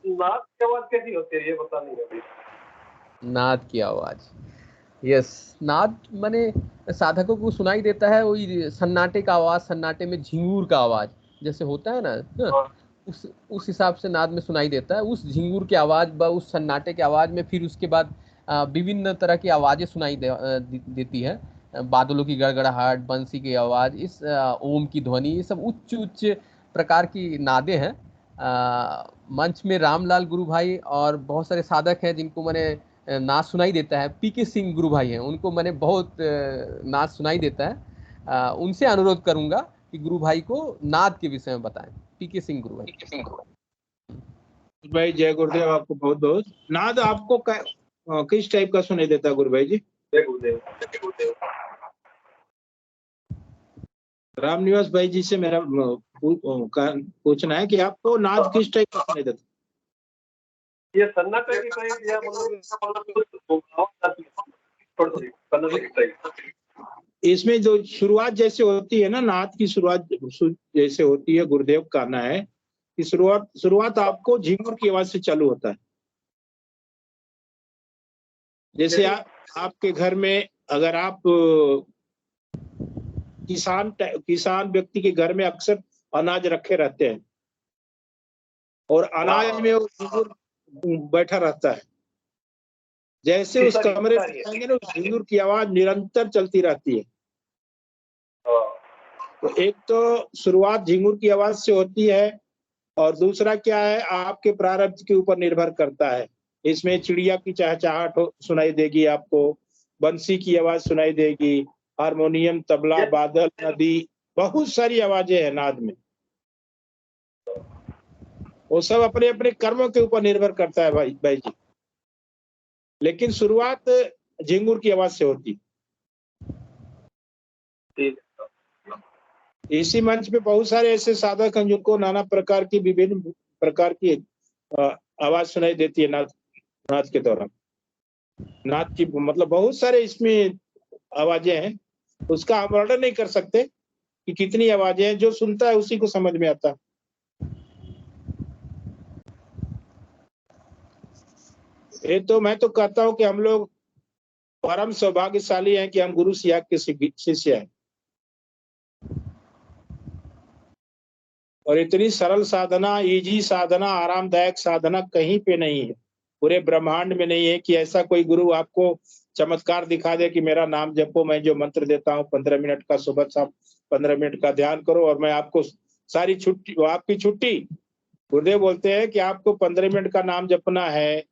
नाद की आवाज कैसी होती है ये पता नहीं अभी। नाद की आवाज, यस, नाद माने साधकों को सुनाई देता है वही सन्नाटे का आवाज, सन्नाटे में झिंगूर का आवाज जैसे होता है ना, उस हिसाब से नाद में सुनाई देता है। उस झिंगूर की आवाज व उस सन्नाटे की आवाज में फिर उसके बाद विभिन्न तरह की आवाजें सुनाई देती है। बादलों की गड़गड़ाहट, बंसी की आवाज, इस ओम की ध्वनि, ये सब उच्च उच्च प्रकार की नादें हैं। मंच में रामलाल गुरु भाई और बहुत सारे साधक हैं जिनको मैंने नाद सुनाई देता है। पीके सिंह गुरु भाई हैं, उनको मैंने बहुत नाद सुनाई देता है। उनसे अनुरोध करूंगा कि गुरु भाई को नाद के विषय में बताएं। पीके सिंह गुरु भाई जय गुरुदेव, आपको बहुत बहुत। नाद आपको किस टाइप का सुनाई देता है गुरु भाई जी? जय गुरुदेव। रामनिवास भाई जी से मेरा पूछना है कि आपको नाद किस टाइप का सुनाई देता है? ये सन्नाटे की टाइप या मतलब इसमें जो शुरुआत जैसे होती है ना, नाद की शुरुआत जैसे होती है, गुरुदेव का कहना है कि शुरुआत आपको झिंगुर की आवाज से चालू होता है। जैसे आपके घर में अगर आप किसान व्यक्ति के घर में अक्सर अनाज रखे रहते हैं और अनाज में वो झिंगुर बैठा रहता है। जैसे उस कमरे में जाएंगे ना, उस झिंगुर की आवाज निरंतर चलती रहती है। तो एक तो शुरुआत झिंगुर की आवाज से होती है और दूसरा क्या है, आपके प्रारब्ध के ऊपर निर्भर करता है। इसमें चिड़िया की चहचहाहट सुनाई देगी आपको, बंसी की आवाज सुनाई देगी, हारमोनियम, तबला, बादल, नदी, बहुत सारी आवाजें हैं नाद में। वो सब अपने अपने कर्मों के ऊपर निर्भर करता है भाई जी, लेकिन शुरुआत झिंगुर की आवाज से होती। इसी मंच पे बहुत सारे ऐसे साधक हैं जिनको नाना प्रकार की विभिन्न प्रकार की आवाज सुनाई देती है नाद के दौरान। नाद की मतलब बहुत सारे इसमें आवाजें हैं, उसका हम वर्णन नहीं कर सकते कि कितनी आवाजें हैं। जो सुनता है उसी को समझ में आता है। ये तो मैं तो कहता हूं कि हम लोग परम सौभाग्यशाली हैं कि हम गुरु सियाग के शिष्य हैं। और इतनी सरल साधना, इजी साधना, आरामदायक साधना कहीं पे नहीं है, पूरे ब्रह्मांड में नहीं है कि ऐसा कोई गुरु आपको चमत्कार दिखा दे कि मेरा नाम जपो, मैं जो मंत्र देता हूँ 15 मिनट का, सुबह शाम 15 मिनट का ध्यान करो और मैं आपको सारी छुट्टी, आपकी छुट्टी। गुरुदेव बोलते हैं कि आपको 15 मिनट का नाम जपना है,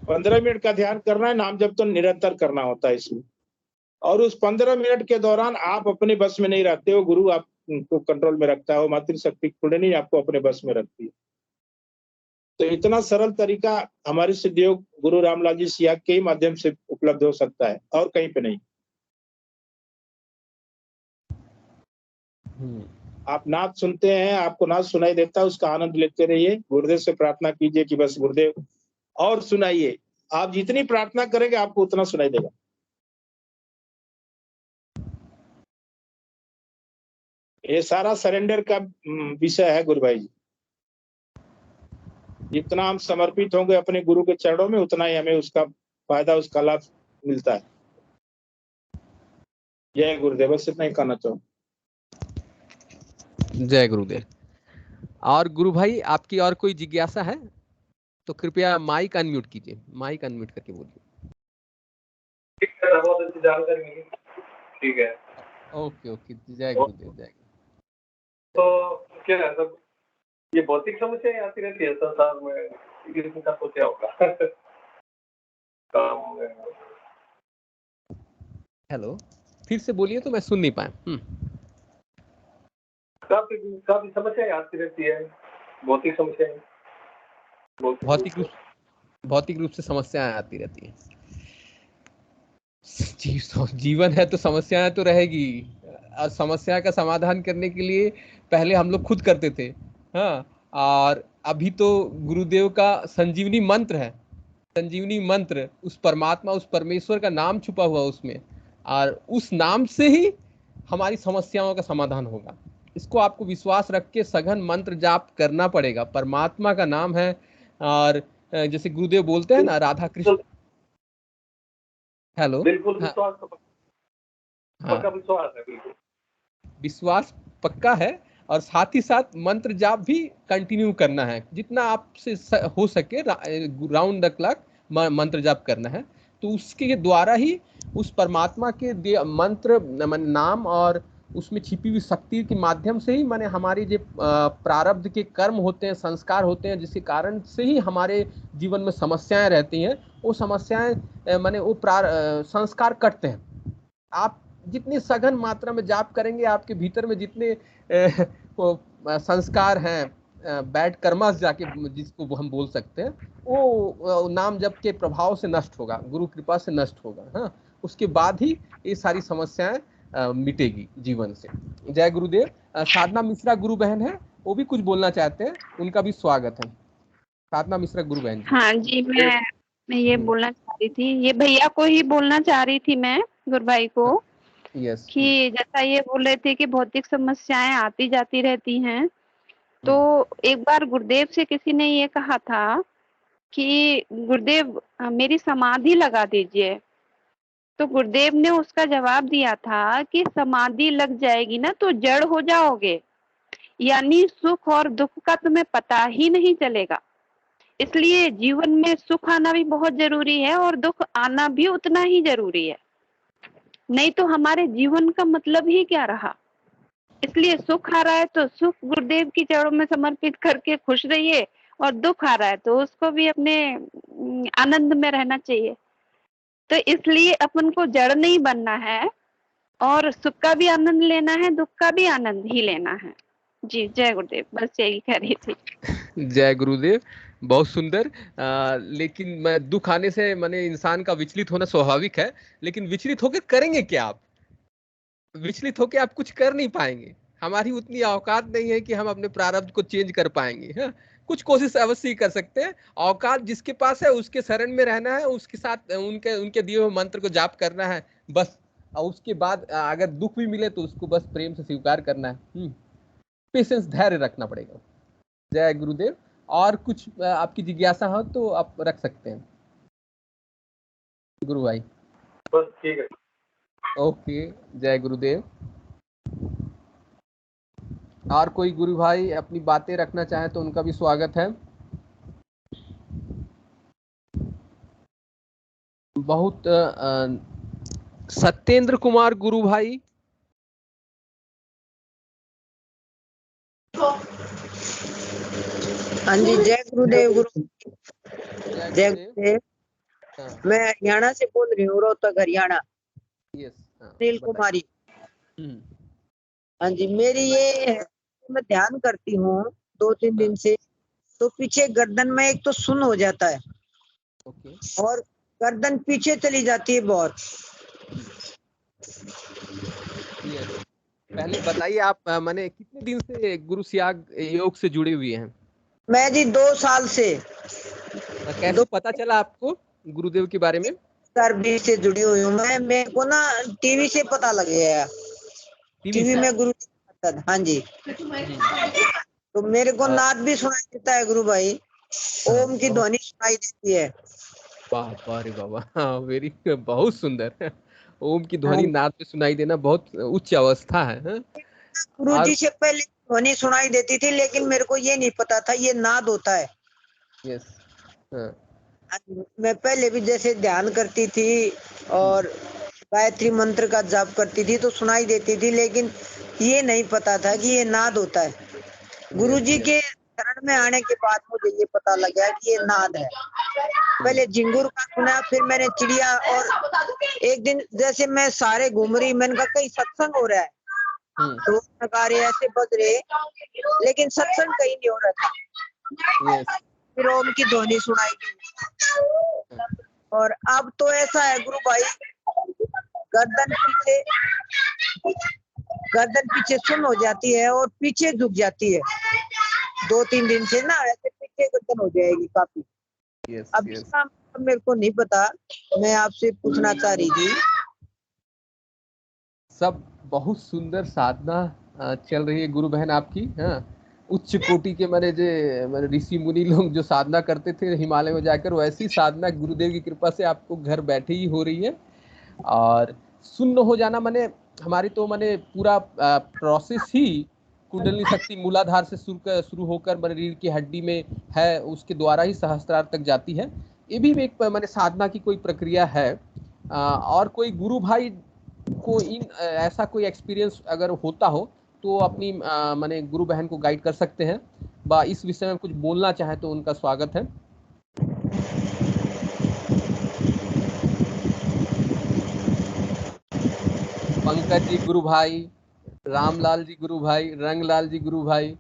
15 मिनट का ध्यान करना है, नाम जप तो निरंतर करना होता है इसमें। और उस 15 मिनट के दौरान आप अपने बस में नहीं रहते हो, गुरु आपको कंट्रोल में रखता है, मातृशक्ति कुंडली आपको अपने बस में रखती है। तो इतना सरल तरीका हमारे सिद्धयोग गुरु रामलाल जी सियाग के ही माध्यम से उपलब्ध हो सकता है, और कहीं पे नहीं। आप नाद सुनते हैं, आपको नाद सुनाई देता है, उसका आनंद लेते रहिए। गुरुदेव से प्रार्थना कीजिए कि बस गुरुदेव और सुनाइए। आप जितनी प्रार्थना करेंगे आपको उतना सुनाई देगा। ये सारा सरेंडर का विषय है गुरु भाई जी। जितना हम समर्पित होंगे अपने गुरु के चरणों में, उतना ही हमें उसका फायदा, उसका लाभ मिलता है। जय गुरुदेव, बस इतना ही कहना चाहूँ। जय गुरुदेव। और गुरु भाई आपकी और कोई जिज्ञासा है तो कृपया माइक अनम्यूट कीजिए, माइक अनम्यूट करके बोलिए। ठीक है, बहुत अच्छी जानकारी मिली। ठीक है, ओके ओके, जय गुरुदेव, जय। तो क्या है सब ये भौतिक समस्याएं आती रहती है संसार में, इसका तो क्या होगा? हेलो, फिर से बोलिए तो मैं सुन नहीं पाया। काफी समस्याएं आती रहती है, भौतिक समस्याएं। भौतिक रूप से समस्याएं आती रहती हैं। जीवन है तो समस्याएं तो रहेगी, और समस्या का समाधान करने के लिए पहले हम लोग खुद करते थे। हाँ, और अभी तो गुरुदेव का संजीवनी मंत्र है, संजीवनी मंत्र, उस परमात्मा, उस परमेश्वर का नाम छुपा हुआ उसमें, और उस नाम से ही हमारी समस्याओं का समाधान होगा। इसको आपको विश्वास रख के सघन मंत्र जाप करना पड़ेगा। परमात्मा का नाम है, और जैसे गुरुदेव बोलते हैं ना, राधा कृष्ण। हेलो। बिल्कुल हाँ, विश्वास तो पक्का विश्वास है, बिल्कुल विश्वास पक्का है, और साथ ही साथ मंत्र जाप भी कंटिन्यू करना है, जितना आपसे हो सके राउंड द क्लॉक मंत्र जाप करना है। तो उसके द्वारा ही उस परमात्मा के मंत्र नाम और उसमें छिपी हुई शक्ति के माध्यम से ही माने हमारे जो प्रारब्ध के कर्म होते हैं, संस्कार होते हैं, जिसके कारण से ही हमारे जीवन में समस्याएं रहती हैं, वो समस्याएं माने वो संस्कार कटते हैं। आप जितनी सघन मात्रा में जाप करेंगे, आपके भीतर में जितने संस्कार हैं, बैड कर्मास जाके जिसको हम बोल सकते हैं, वो नाम जप के प्रभाव से नष्ट होगा, गुरु कृपा से नष्ट होगा। हाँ, उसके बाद ही ये सारी समस्याएं मिटेगी जीवन से। जय गुरुदेव। साधना मिश्रा गुरु बहन है, वो भी कुछ बोलना चाहते हैं, उनका भी स्वागत है। साधना मिश्रा गुरु बहन जी। हाँ जी, मैं ये बोलना चाह रही थी, ये भैया को ही बोलना चाह रही थी मैं, गुरु भाई को। यस। कि जैसा ये बोल रहे थे कि भौतिक समस्याएं आती जाती रहती हैं, तो एक बार गुरुदेव से किसी ने ये कहा था कि गुरुदेव मेरी समाधि लगा दीजिए। तो गुरुदेव ने उसका जवाब दिया था कि समाधि लग जाएगी ना तो जड़ हो जाओगे, यानी सुख और दुख का तुम्हें पता ही नहीं चलेगा। इसलिए जीवन में सुख आना भी बहुत जरूरी है और दुख आना भी उतना ही जरूरी है, नहीं तो हमारे जीवन का मतलब ही क्या रहा। इसलिए सुख आ रहा है तो सुख गुरुदेव की चरणों में समर्पित करके खुश रहिए, और दुख आ रहा है तो उसको भी अपने आनंद में रहना चाहिए। तो इसलिए अपन को जड़ नहीं बनना है, और सुख का भी आनंद लेना है, दुख का भी आनंद ही लेना है। जी जय गुरुदेव, बस यही कह रही थी। जय गुरुदेव, बहुत सुंदर। लेकिन मैं दुख आने से माने इंसान का विचलित होना स्वाभाविक है, लेकिन विचलित होकर करेंगे क्या आप? विचलित होकर आप कुछ कर नहीं पाएंगे। हमारी उतनी औकात नहीं है कि हम अपने प्रारब्ध को चेंज कर पाएंगे। हाँ? कुछ कोशिश अवश्य ही कर सकते हैं। औकात जिसके पास है उसके शरण में रहना है, उसके साथ उनके दिए हुए मंत्र को जाप करना है बस। और उसके बाद अगर दुख भी मिले तो उसको बस प्रेम से स्वीकार करना है। पेशेंस, धैर्य रखना पड़ेगा। जय गुरुदेव। और कुछ आपकी जिज्ञासा हो तो आप रख सकते हैं गुरु भाई। बस ठीक है। ओके, जय गुरुदेव। और कोई गुरु भाई अपनी बातें रखना चाहे तो उनका भी स्वागत है। बहुत सत्येंद्र कुमार गुरु भाई। हाँ जी, जय गुरुदेव। जय गुरुदेव। मैं हरियाणा से बोल रही हूँ, रोहतक हरियाणा। यस। नील कुमारी। हाँ जी, मेरी ये है, मैं ध्यान करती हूँ 2-3 दिन से, तो पीछे गर्दन में एक तो सुन्न हो जाता है। ओके। और गर्दन पीछे चली जाती है बहुत। पहले बताइए आप माने कितने दिन से गुरु सियाग योग से जुड़े हुए हैं? मैं जी 2 साल से। कैसे पता चला आपको गुरुदेव के बारे में? 2020 से जुड़ी हुई हूँ मैं। मेरे को ना टीवी से पता लग गया। टीवी में गुरु। हाँ जी। तो मेरे को नाद भी सुनाई देता है गुरु भाई, ओम की ध्वनि सुनाई देती है। वाह रे बाबा, हाँ, वेरी, बहुत सुंदर। ओम की ध्वनि नाद में सुनाई देना बहुत उच्च अवस्था है। गुरु जी से पहले ध्वनि सुनाई देती थी, लेकिन मेरे को ये नहीं पता था ये नाद होता है। यस। मैं पहले भी जैसे ध्यान करती थी और गायत्री मंत्र का जाप करती थी तो सुनाई देती थी, लेकिन ये नहीं पता था कि ये नाद होता है। गुरु जी के शरण में आने के बाद मुझे ये पता लगा कि ये नाद है। पहले झिंगुर का सुना, फिर मैंने चिड़िया, और एक दिन जैसे मैं सारे घूम रही, मैंने कहा कहीं सत्संग हो रहा है, तो नगारे ऐसे बज रहे, लेकिन सत्संग कहीं नहीं हो रहा था। फिर ओम की ध्वनि सुनाई दी। और अब तो ऐसा है गुरु भाई, गर्दन पीछे सुन हो जाती है और पीछे झुक जाती है। 2-3 दिन से ना ऐसे पीछे गर्दन हो जाएगी काफी। अब इसका मेरे को नहीं पता, मैं आपसे पूछना चाह रही थी। सब बहुत सुंदर साधना चल रही है गुरु बहन आपकी। हाँ, उच्च कोटि के मैंने ऋषि मुनि लोग जो साधना करते थे हिमालय में जाकर, वैसी साधना गुरुदेव की कृपा से आपको घर बैठे ही हो रही है। और सुन्न हो जाना माने हमारी तो माने पूरा प्रोसेस ही कुंडली शक्ति मूलाधार से शुरू होकर माने रीढ़ की हड्डी में है, उसके द्वारा ही सहस्त्रार तक जाती है। ये भी एक माने साधना की कोई प्रक्रिया है। और कोई गुरु भाई को ऐसा कोई एक्सपीरियंस अगर होता हो तो अपनी माने गुरु बहन को गाइड कर सकते हैं, बा इस विषय में कुछ बोलना चाहे तो उनका स्वागत है। पंकज जी गुरु भाई, रामलाल जी गुरु भाई, रंगलाल जी गुरु भाई।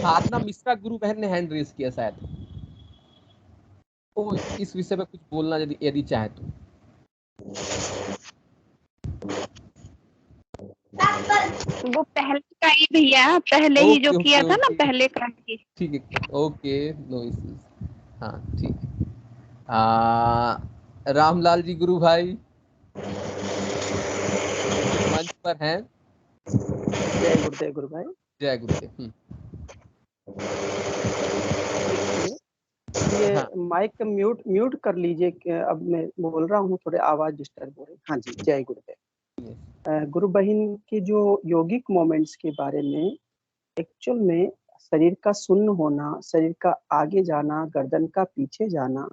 साधना मिश्रा गुरु बहन ने हैंड रेज किया शायद, तो इस विषय में कुछ बोलना यदि चाहे तो। वो पहले का ही भैया, पहले ही जो किया था ना, पहले का ही। ठीक है, ओके, नो इश्यूज। हाँ ठीक है। रामलाल जी गुरु भाई मंच पर हैं। जय गुरुदेव गुरु भाई। जय गुरुदेव। ये माइक म्यूट कर लीजिए कि अब मैं बोल रहा हूँ, थोड़े आवाज डिस्टर्ब हो रही। हाँ जी, जय गुरुदेव। गुरु बहन के जो योगिक मोमेंट्स के बारे में, एक्चुअल में शरीर का शून्य होना, शरीर का आगे जाना, गर्दन का पीछे जाना,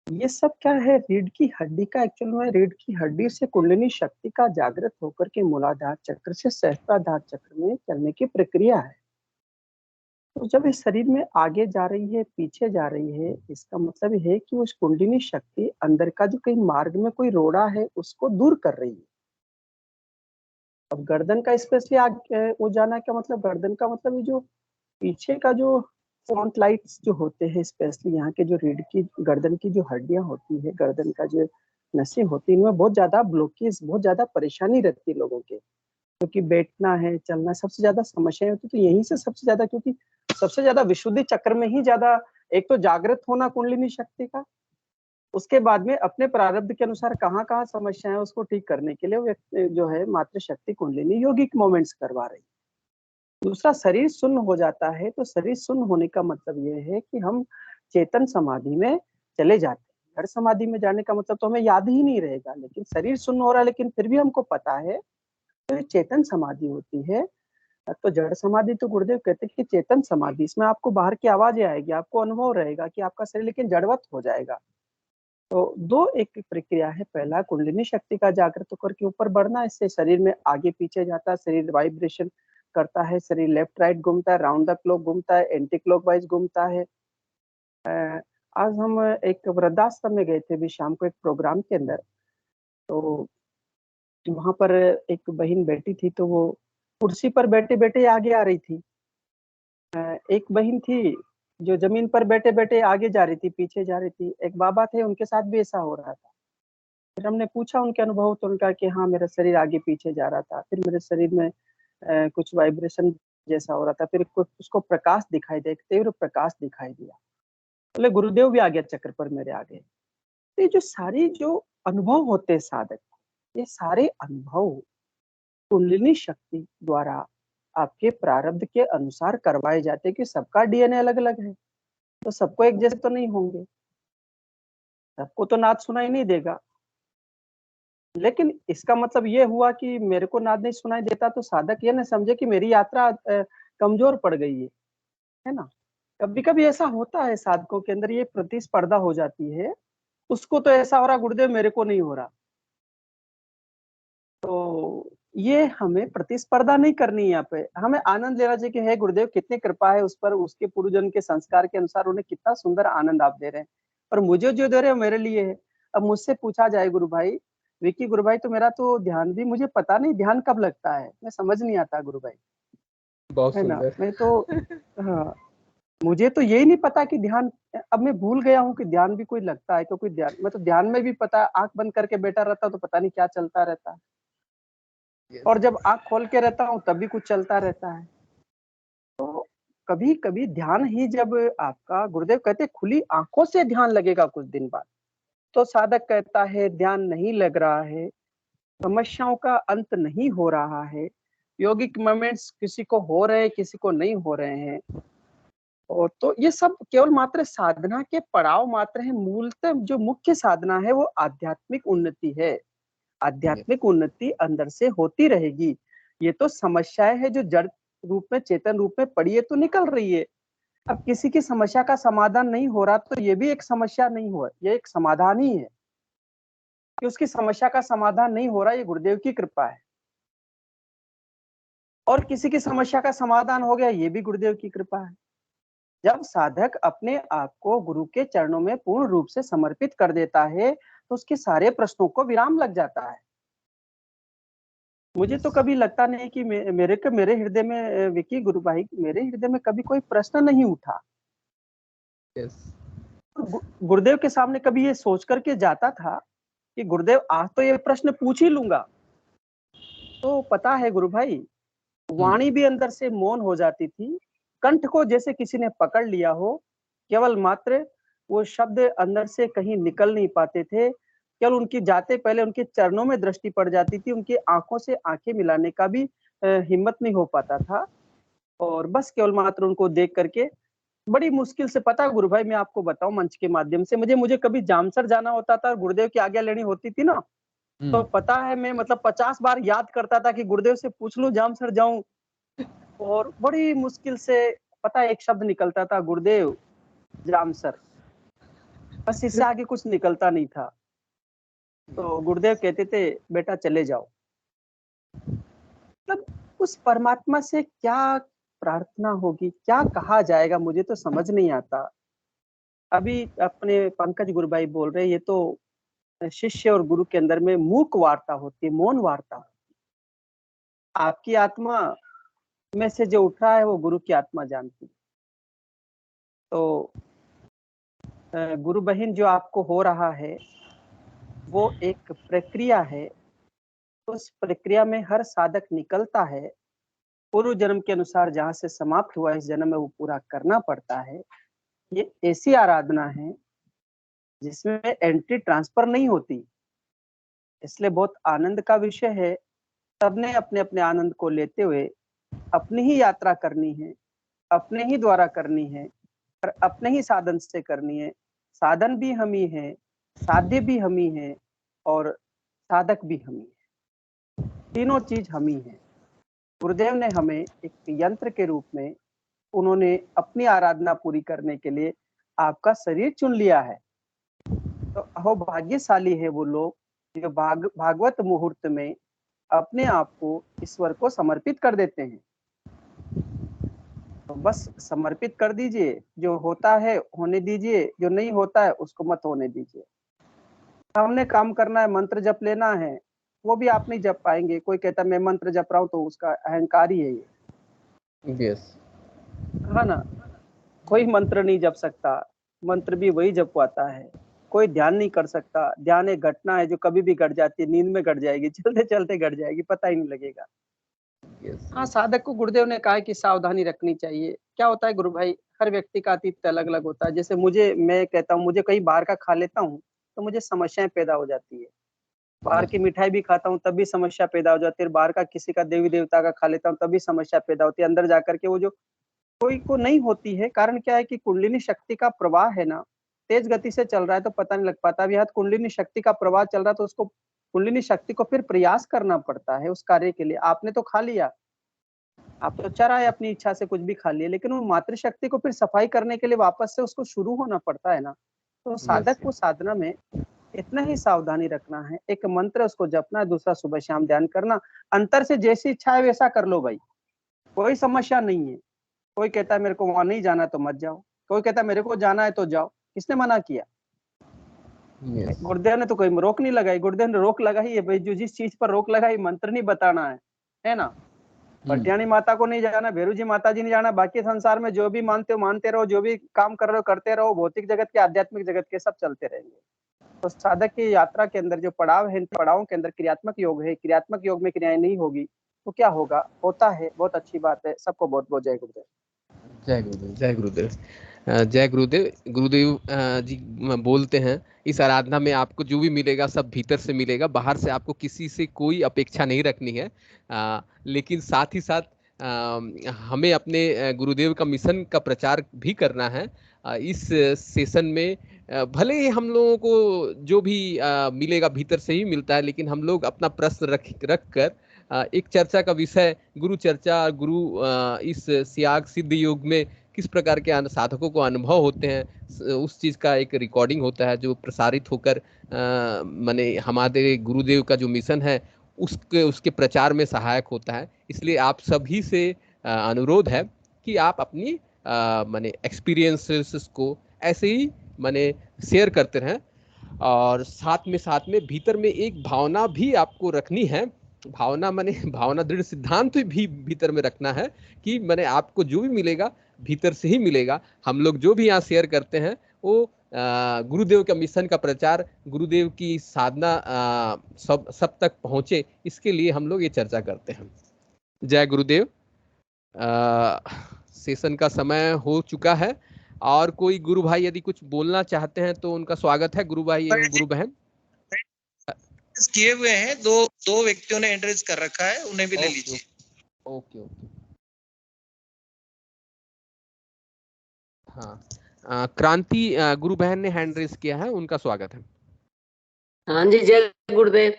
ये सब क्या है? रीढ़ की हड्डी का, एक्चुअल में रीढ़ की हड्डी से कुंडलिनी शक्ति का जागृत होकर के मूलाधार चक्र से सहस्त्राधार चक्र में चलने की प्रक्रिया है। तो जब इस शरीर में आगे जा रही है, पीछे जा रही है, इसका मतलब है कि उस कुंडलिनी शक्ति अंदर का जो कहीं मार्ग में कोई रोड़ा है उसको दूर कर रही है। अब गर्दन का स्पेशली आगे वो जाना का मतलब, गर्दन का मतलब ये जो पीछे का जो फ्रंट लाइट्स जो होते हैं, स्पेशली यहाँ के जो रीढ़ की गर्दन की जो हड्डियां होती है, गर्दन का जो नसें होती है, इनमें बहुत ज्यादा ब्लॉकेज, बहुत ज्यादा परेशानी रहती है लोगों के, क्योंकि बैठना है, चलना, सबसे ज्यादा समस्याएं होती तो यहीं से सबसे ज्यादा, क्योंकि सबसे ज्यादा विशुद्धि चक्र में ही ज्यादा एक तो जागृत होना कुंडलिनी शक्ति का, उसके बाद में अपने प्रारब्ध के अनुसार कहाँ कहाँ समस्याएं है उसको ठीक करने के लिए वो जो है मातृशक्ति कुंडलिनी योगिक मोमेंट्स करवा रही। दूसरा, शरीर शून्य हो जाता है, तो शरीर शून्य होने का मतलब ये है कि हम चेतन समाधि में चले जाते हैं। जड़ समाधि में जाने का मतलब तो हमें याद ही नहीं रहेगा, लेकिन शरीर शून्य हो रहा है लेकिन फिर भी हमको पता है, तो ये चेतन समाधि होती है। तो जड़ समाधि तो गुरुदेव कहते हैं कि चेतन समाधि, इसमें आपको बाहर की आवाजें आएगी, आपको अनुभव रहेगा कि आपका शरीर लेकिन जड़वत हो जाएगा। तो दो एक प्रक्रिया है, पहला कुंडलिनी शक्ति का जागृत होकर के ऊपर बढ़ना, इससे शरीर में आगे पीछे जाता है, शरीर वाइब्रेशन करता है, शरीर लेफ्ट राइट घूमता है, राउंड द क्लॉक घूमता है, एंटी क्लॉकवाइज घूमता है। आज हम एक वृद्धाश्रम में गए थे अभी शाम को एक प्रोग्राम के अंदर, तो वहां पर एक बहन बैठी थी, तो वो कुर्सी पर बैठे बैठे आगे आ रही थी। एक बहन थी जो जमीन पर बैठे बैठे आगे जा रही थी, पीछे जा रही थी। एक बाबा थे, उनके साथ भी ऐसा हो रहा था। फिर हमने पूछा उनके अनुभव, तो उनका कि हाँ मेरा शरीर आगे पीछे जा रहा था, फिर मेरे शरीर में कुछ वाइब्रेशन जैसा हो रहा था, फिर उसको प्रकाश दिखाई दे, तीव्र प्रकाश दिखाई दिया। बोले गुरुदेव भी आ गया चक्र पर मेरे आगे। तो ये जो सारी जो अनुभव होते हैं साधक, ये सारे अनुभव कुंडलिनी शक्ति द्वारा आपके प्रारब्ध के अनुसार करवाए जाते हैं, कि सबका डीएनए अलग अलग है, तो सबको एक जैसे तो नहीं होंगे, सबको तो नाद सुनाई नहीं देगा। लेकिन इसका मतलब ये हुआ कि मेरे को नाद नहीं सुनाई देता तो साधक ये न समझे कि मेरी यात्रा कमजोर पड़ गई है ना। कभी कभी ऐसा होता है साधकों के अंदर, ये प्रतिस्पर्धा हो जाती है, उसको तो ऐसा हो रहा गुरुदेव मेरे को नहीं हो रहा। तो ये हमें प्रतिस्पर्धा नहीं करनी है, यहाँ पे हमें आनंद लेना चाहिए कि हे गुरुदेव कितनी कृपा है उस पर, उसके पूर्वजन के संस्कार के अनुसार उन्हें कितना सुंदर आनंद आप दे रहे हैं, और मुझे जो दे रहे हैं मेरे लिए है। अब मुझसे पूछा जाए गुरु भाई, विकी गुरु भाई, तो मेरा तो ध्यान भी, मुझे पता नहीं ध्यान कब लगता है, मैं समझ नहीं आता गुरु भाई, बहुत है ना। सुंदर। मैं तो हाँ, मुझे तो यही नहीं पता कि ध्यान, अब मैं भूल गया हूँ कि ध्यान भी कोई लगता है, क्योंकि ध्यान, मैं तो ध्यान में भी पता आंख बंद करके बैठा रहता तो पता नहीं क्या चलता रहता है, और जब आंख खोल के रहता हूँ तब भी कुछ चलता रहता है। तो कभी कभी ध्यान ही जब आपका, गुरुदेव कहते खुली आंखों से ध्यान लगेगा कुछ दिन बाद, तो साधक कहता है ध्यान नहीं लग रहा है, समस्याओं का अंत नहीं हो रहा है, योगिक मोमेंट्स किसी को हो रहे हैं किसी को नहीं हो रहे हैं, और तो ये सब केवल मात्र साधना के पड़ाव मात्र है। मूलतः जो मुख्य साधना है वो आध्यात्मिक उन्नति है। आध्यात्मिक उन्नति अंदर से होती रहेगी। ये तो समस्याएं है जो जड़ रूप में, चेतन रूप में पड़ी है तो निकल रही है। अब किसी की समस्या का समाधान नहीं हो रहा तो ये भी एक समस्या नहीं हो, ये एक समाधान ही है कि उसकी समस्या का समाधान नहीं हो रहा, ये गुरुदेव की कृपा है। और किसी की समस्या का समाधान हो गया, ये भी गुरुदेव की कृपा है। जब साधक अपने आप को गुरु के चरणों में पूर्ण रूप से समर्पित कर देता है तो उसके सारे प्रश्नों को विराम लग जाता है। मुझे तो कभी लगता नहीं कि मेरे हृदय में, विकी गुरु भाई, मेरे हृदय में कभी कोई प्रश्न नहीं उठा। गुरुदेव के सामने कभी ये सोच करके जाता था कि गुरुदेव आज तो ये प्रश्न पूछ ही लूंगा, तो पता है गुरु भाई, वाणी भी अंदर से मौन हो जाती थी, कंठ को जैसे किसी ने पकड़ लिया हो, केवल मात्र वो शब्द अंदर से कहीं निकल नहीं पाते थे। केवल उनकी जाते पहले उनके चरणों में दृष्टि पड़ जाती थी, उनकी आंखों से आंखें मिलाने का भी हिम्मत नहीं हो पाता था, और बस केवल मात्र उनको देख करके बड़ी मुश्किल से, पता है गुरु भाई मैं आपको बताऊं मंच के माध्यम से, मुझे कभी जामसर जाना होता था और गुरुदेव की आज्ञा लेनी होती थी ना, तो पता है मैं मतलब 50 बार याद करता था कि गुरुदेव से पूछ लूं जामसर जाऊं, और बड़ी मुश्किल से पता है एक शब्द निकलता था, गुरुदेव जामसर, बस इससे आगे कुछ निकलता नहीं था। तो गुरुदेव कहते थे बेटा चले जाओ। मतलब उस परमात्मा से क्या प्रार्थना होगी, क्या कहा जाएगा, मुझे तो समझ नहीं आता। अभी अपने पंकज गुरु भाई बोल रहे, ये तो शिष्य और गुरु के अंदर में मूक वार्ता होती है, मौन वार्ता होती है। आपकी आत्मा में से जो उठ रहा है वो गुरु की आत्मा जानती है। तो गुरु बहन जो आपको हो रहा है वो एक प्रक्रिया है, उस प्रक्रिया में हर साधक निकलता है, पूर्व जन्म के अनुसार जहां से समाप्त हुआ इस जन्म में वो पूरा करना पड़ता है। ये ऐसी आराधना है जिसमें एंट्री ट्रांसफर नहीं होती, इसलिए बहुत आनंद का विषय है। सबने अपने अपने आनंद को लेते हुए अपनी ही यात्रा करनी है, अपने ही द्वारा करनी है, और अपने ही साधन से करनी है। साधन भी हम ही है, साध्य भी हम ही है, और साधक भी हम ही है, तीनों चीज हम ही है। गुरुदेव ने हमें एक यंत्र के रूप में, उन्होंने अपनी आराधना पूरी करने के लिए आपका शरीर चुन लिया है। तो अहो भाग्यशाली है वो लोग जो भागवत मुहूर्त में अपने आप को ईश्वर को समर्पित कर देते हैं। तो बस समर्पित कर दीजिए, जो होता है होने दीजिए, जो नहीं होता है उसको मत होने दीजिए। हमने काम करना है, मंत्र जप लेना है, वो भी आप नहीं जप पाएंगे। कोई कहता मैं मंत्र जप रहा हूँ तो उसका अहंकार ही है ये, है ना। कोई मंत्र नहीं जप सकता, मंत्र भी वही जपवाता है। कोई ध्यान नहीं कर सकता, ध्यान एक घटना है जो कभी भी घट जाती है, नींद में घट जाएगी, चलते चलते घट जाएगी, पता ही नहीं लगेगा। हाँ, साधक को गुरुदेव ने कहा है कि सावधानी रखनी चाहिए। क्या होता है गुरु भाई, हर व्यक्ति का अतीत अलग अलग होता है। जैसे मैं कहता हूँ, मुझे कहीं बाहर का खा लेता हूँ तो मुझे समस्याएं पैदा हो जाती है। बाहर की मिठाई भी खाता हूँ तब भी समस्या पैदा हो जाती है। बाहर का किसी का देवी देवता का खा लेता हूँ तब भी समस्या पैदा होती है। अंदर जाकर के वो जो कोई को नहीं होती है, कारण क्या है कि कुंडलिनी शक्ति का प्रवाह है ना, तेज गति से चल रहा है तो पता नहीं लग पाता। अभी हाथ कुंडलिनी शक्ति का प्रवाह चल रहा है तो उसको, कुंडलिनी शक्ति को फिर प्रयास करना पड़ता है उस कार्य के लिए। आपने तो खा लिया, आप तो चरा है अपनी इच्छा से कुछ भी खा लिया, लेकिन वो मातृशक्ति को फिर सफाई करने के लिए वापस से उसको शुरू होना पड़ता है ना। तो साधक को साधना में इतना ही सावधानी रखना है, एक मंत्र उसको जपना है, दूसरा सुबह शाम ध्यान करना। अंतर से जैसी इच्छा है वैसा कर लो भाई, कोई समस्या नहीं है। कोई कहता है मेरे को वहां नहीं जाना तो मत जाओ, कोई कहता है मेरे को जाना है तो जाओ, किसने मना किया? गुरुदेव ने तो कोई रोक नहीं लगाई। गुरुदेव ने रोक लगाई है भाई, जो जिस चीज पर रोक लगाई, मंत्र नहीं बताना है ना। पटियानी माता को नहीं जाना, भैरू जी माता जी नहीं जाना, बाकी संसार में जो भी मानते हो मानते रहो, जो भी काम कर रहे हो करते रहो, भौतिक जगत के आध्यात्मिक जगत के सब चलते रहेंगे। तो साधक की यात्रा के अंदर जो पड़ाव है, पड़ावों के अंदर क्रियात्मक योग है, क्रियात्मक योग में क्रियाएं नहीं होगी तो क्या होगा, होता है, बहुत अच्छी बात है। सबको बहुत बहुत जय गुरुदेव। जय गुरुदेव, जय गुरुदेव, जय गुरुदेव। गुरुदेव जी बोलते हैं, इस आराधना में आपको जो भी मिलेगा सब भीतर से मिलेगा, बाहर से आपको किसी से कोई अपेक्षा नहीं रखनी है। लेकिन साथ ही साथ हमें अपने गुरुदेव का मिशन का प्रचार भी करना है। इस सेशन में भले ही हम लोगों को जो भी मिलेगा भीतर से ही मिलता है, लेकिन हम लोग अपना प्रश्न रख कर एक चर्चा का विषय गुरु चर्चा, गुरु इस त्याग सिद्ध योग में किस प्रकार के साधकों को अनुभव होते हैं, उस चीज़ का एक रिकॉर्डिंग होता है जो प्रसारित होकर माने हमारे गुरुदेव का जो मिशन है उसके प्रचार में सहायक होता है। इसलिए आप सभी से अनुरोध है कि आप अपनी माने एक्सपीरियंसेस को ऐसे ही माने शेयर करते रहें, और साथ में भीतर में एक भावना भी आपको रखनी है। भावना माने भावना दृढ़ सिद्धांत भी भीतर में रखना है कि माने आपको जो भी मिलेगा भीतर से ही मिलेगा। हम लोग जो भी यहाँ शेयर करते हैं वो गुरुदेव का मिशन का प्रचार, गुरुदेव की साधना सब तक पहुँचे, इसके लिए हम लोग ये चर्चा करते हैं। जय गुरुदेव। सेशन का समय हो चुका है, और कोई गुरु भाई यदि कुछ बोलना चाहते हैं तो उनका स्वागत है। गुरु भाई एवं गुरु बहन किए हुए हैं, दो व्यक्तियों ने एंट्रीज कर रखा है, उन्हें भी ले लीजिए। ओके। हाँ, क्रांति गुरु बहन ने हैंड रेज किया है, उनका स्वागत है। हाँ जी, जय गुरुदेव।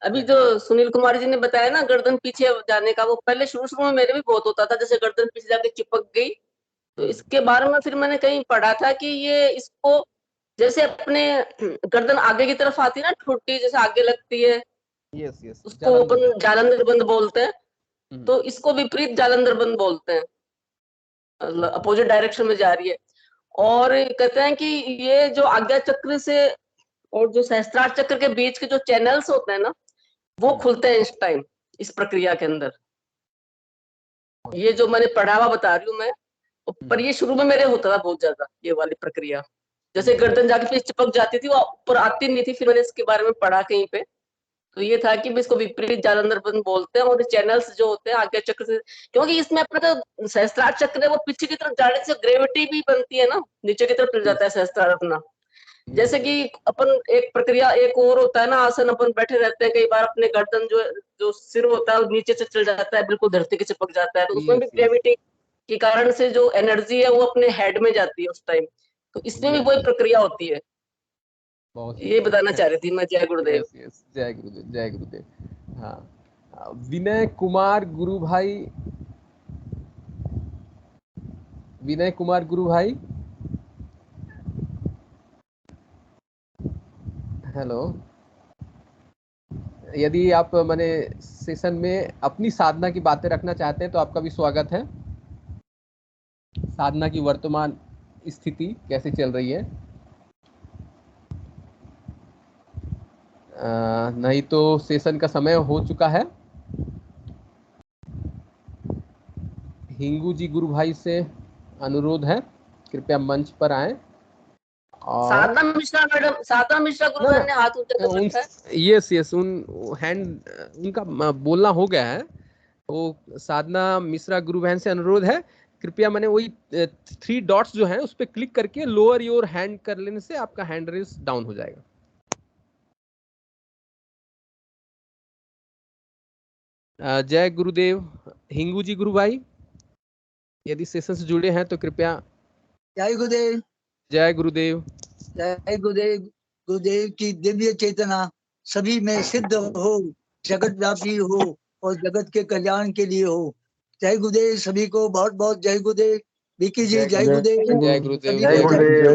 अभी जो सुनील कुमार जी ने बताया ना गर्दन पीछे जाने का, वो पहले शुरू में मेरे भी बहुत होता था, जैसे गर्दन पीछे जाके चिपक गई। तो इसके बारे में फिर मैंने कहीं पढ़ा था कि ये इसको जैसे अपने गर्दन आगे की तरफ आती है ना, ठुड्डी जैसे आगे लगती है, यस, उसको अपन जालंधर बंद बोलते हैं। तो इसको विपरीत जालंधर बंद बोलते हैं, अपोजिट डायरेक्शन में जा रही है। और कहते हैं कि ये जो आज्ञा चक्र से और जो सहस्त्रार चक्र के बीच के जो चैनल्स होते हैं ना, वो खुलते हैं इस टाइम, इस प्रक्रिया के अंदर। ये जो मैंने पढ़ा हुआ बता रही हूँ मैं, पर ये शुरू में मेरे होता था बहुत ज्यादा, ये वाली प्रक्रिया। जैसे गर्दन जाके पीछे चिपक जाती थी, वो ऊपर आती नहीं थी। फिर मैंने इसके बारे में पढ़ा कहीं पे, तो ये था कि इसको विपरीत जालंधर बंद बोलते हैं। और चैनल्स जो होते हैं आज्ञा चक्र से, क्योंकि इसमें अपना जो सहस्त्रार चक्र है वो पीछे की तरफ जाने से ग्रेविटी भी बनती है ना, नीचे की तरफ चल जाता है सहस्त्रार अपना। जैसे कि अपन एक प्रक्रिया एक और होता है ना, आसन अपन बैठे रहते हैं, कई बार अपने गर्दन जो सिर होता है वो नीचे से चल जाता है, बिल्कुल धरती के चिपक जाता है। तो उसमें भी ग्रेविटी के कारण से जो एनर्जी है वो अपने हेड में जाती है उस टाइम। तो इसमें भी वही प्रक्रिया होती है। ये बताना चाह रही थी मैं। जय गुरुदेव। जय गुरुदेव, जय गुरुदेव। हाँ, विनय कुमार गुरु भाई, विनय कुमार गुरु भाई, हेलो। यदि आप माने सेशन में अपनी साधना की बातें रखना चाहते हैं तो आपका भी स्वागत है। साधना की वर्तमान स्थिति कैसे चल रही है? नहीं तो सेशन का समय हो चुका है। हिंगू जी गुरु भाई से अनुरोध है, कृपया मंच पर आए। और साधना मिश्रा मैडम, साधना मिश्रा गुरु ने हाथ ऊंचा कर रखा है। यस, उनका बोलना हो गया है। वो साधना मिश्रा गुरु बहन से अनुरोध है, कृपया मैंने वही 3 डॉट्स जो हैं उस पर क्लिक करके लोअर योर हैंड कर लेने से आपका हैंड रेस डाउन हो जाएगा। जय गुरुदेव। हिंगू जी गुरु भाई यदि सेशन से जुड़े हैं तो कृपया। जय गुरुदेव। जय गुरुदेव। जय गुरुदेव। गुरुदेव की दिव्य चेतना सभी में सिद्ध हो, जगत व्यापी हो और जगत के कल्याण के लिए हो। जय गुरुदेव। सभी को बहुत बहुत जय गुरुदेव। विकी जी जय गुरुदेव। जय गुरुदेव। जय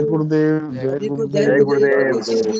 गुरुदेव। जय गुरुदेव।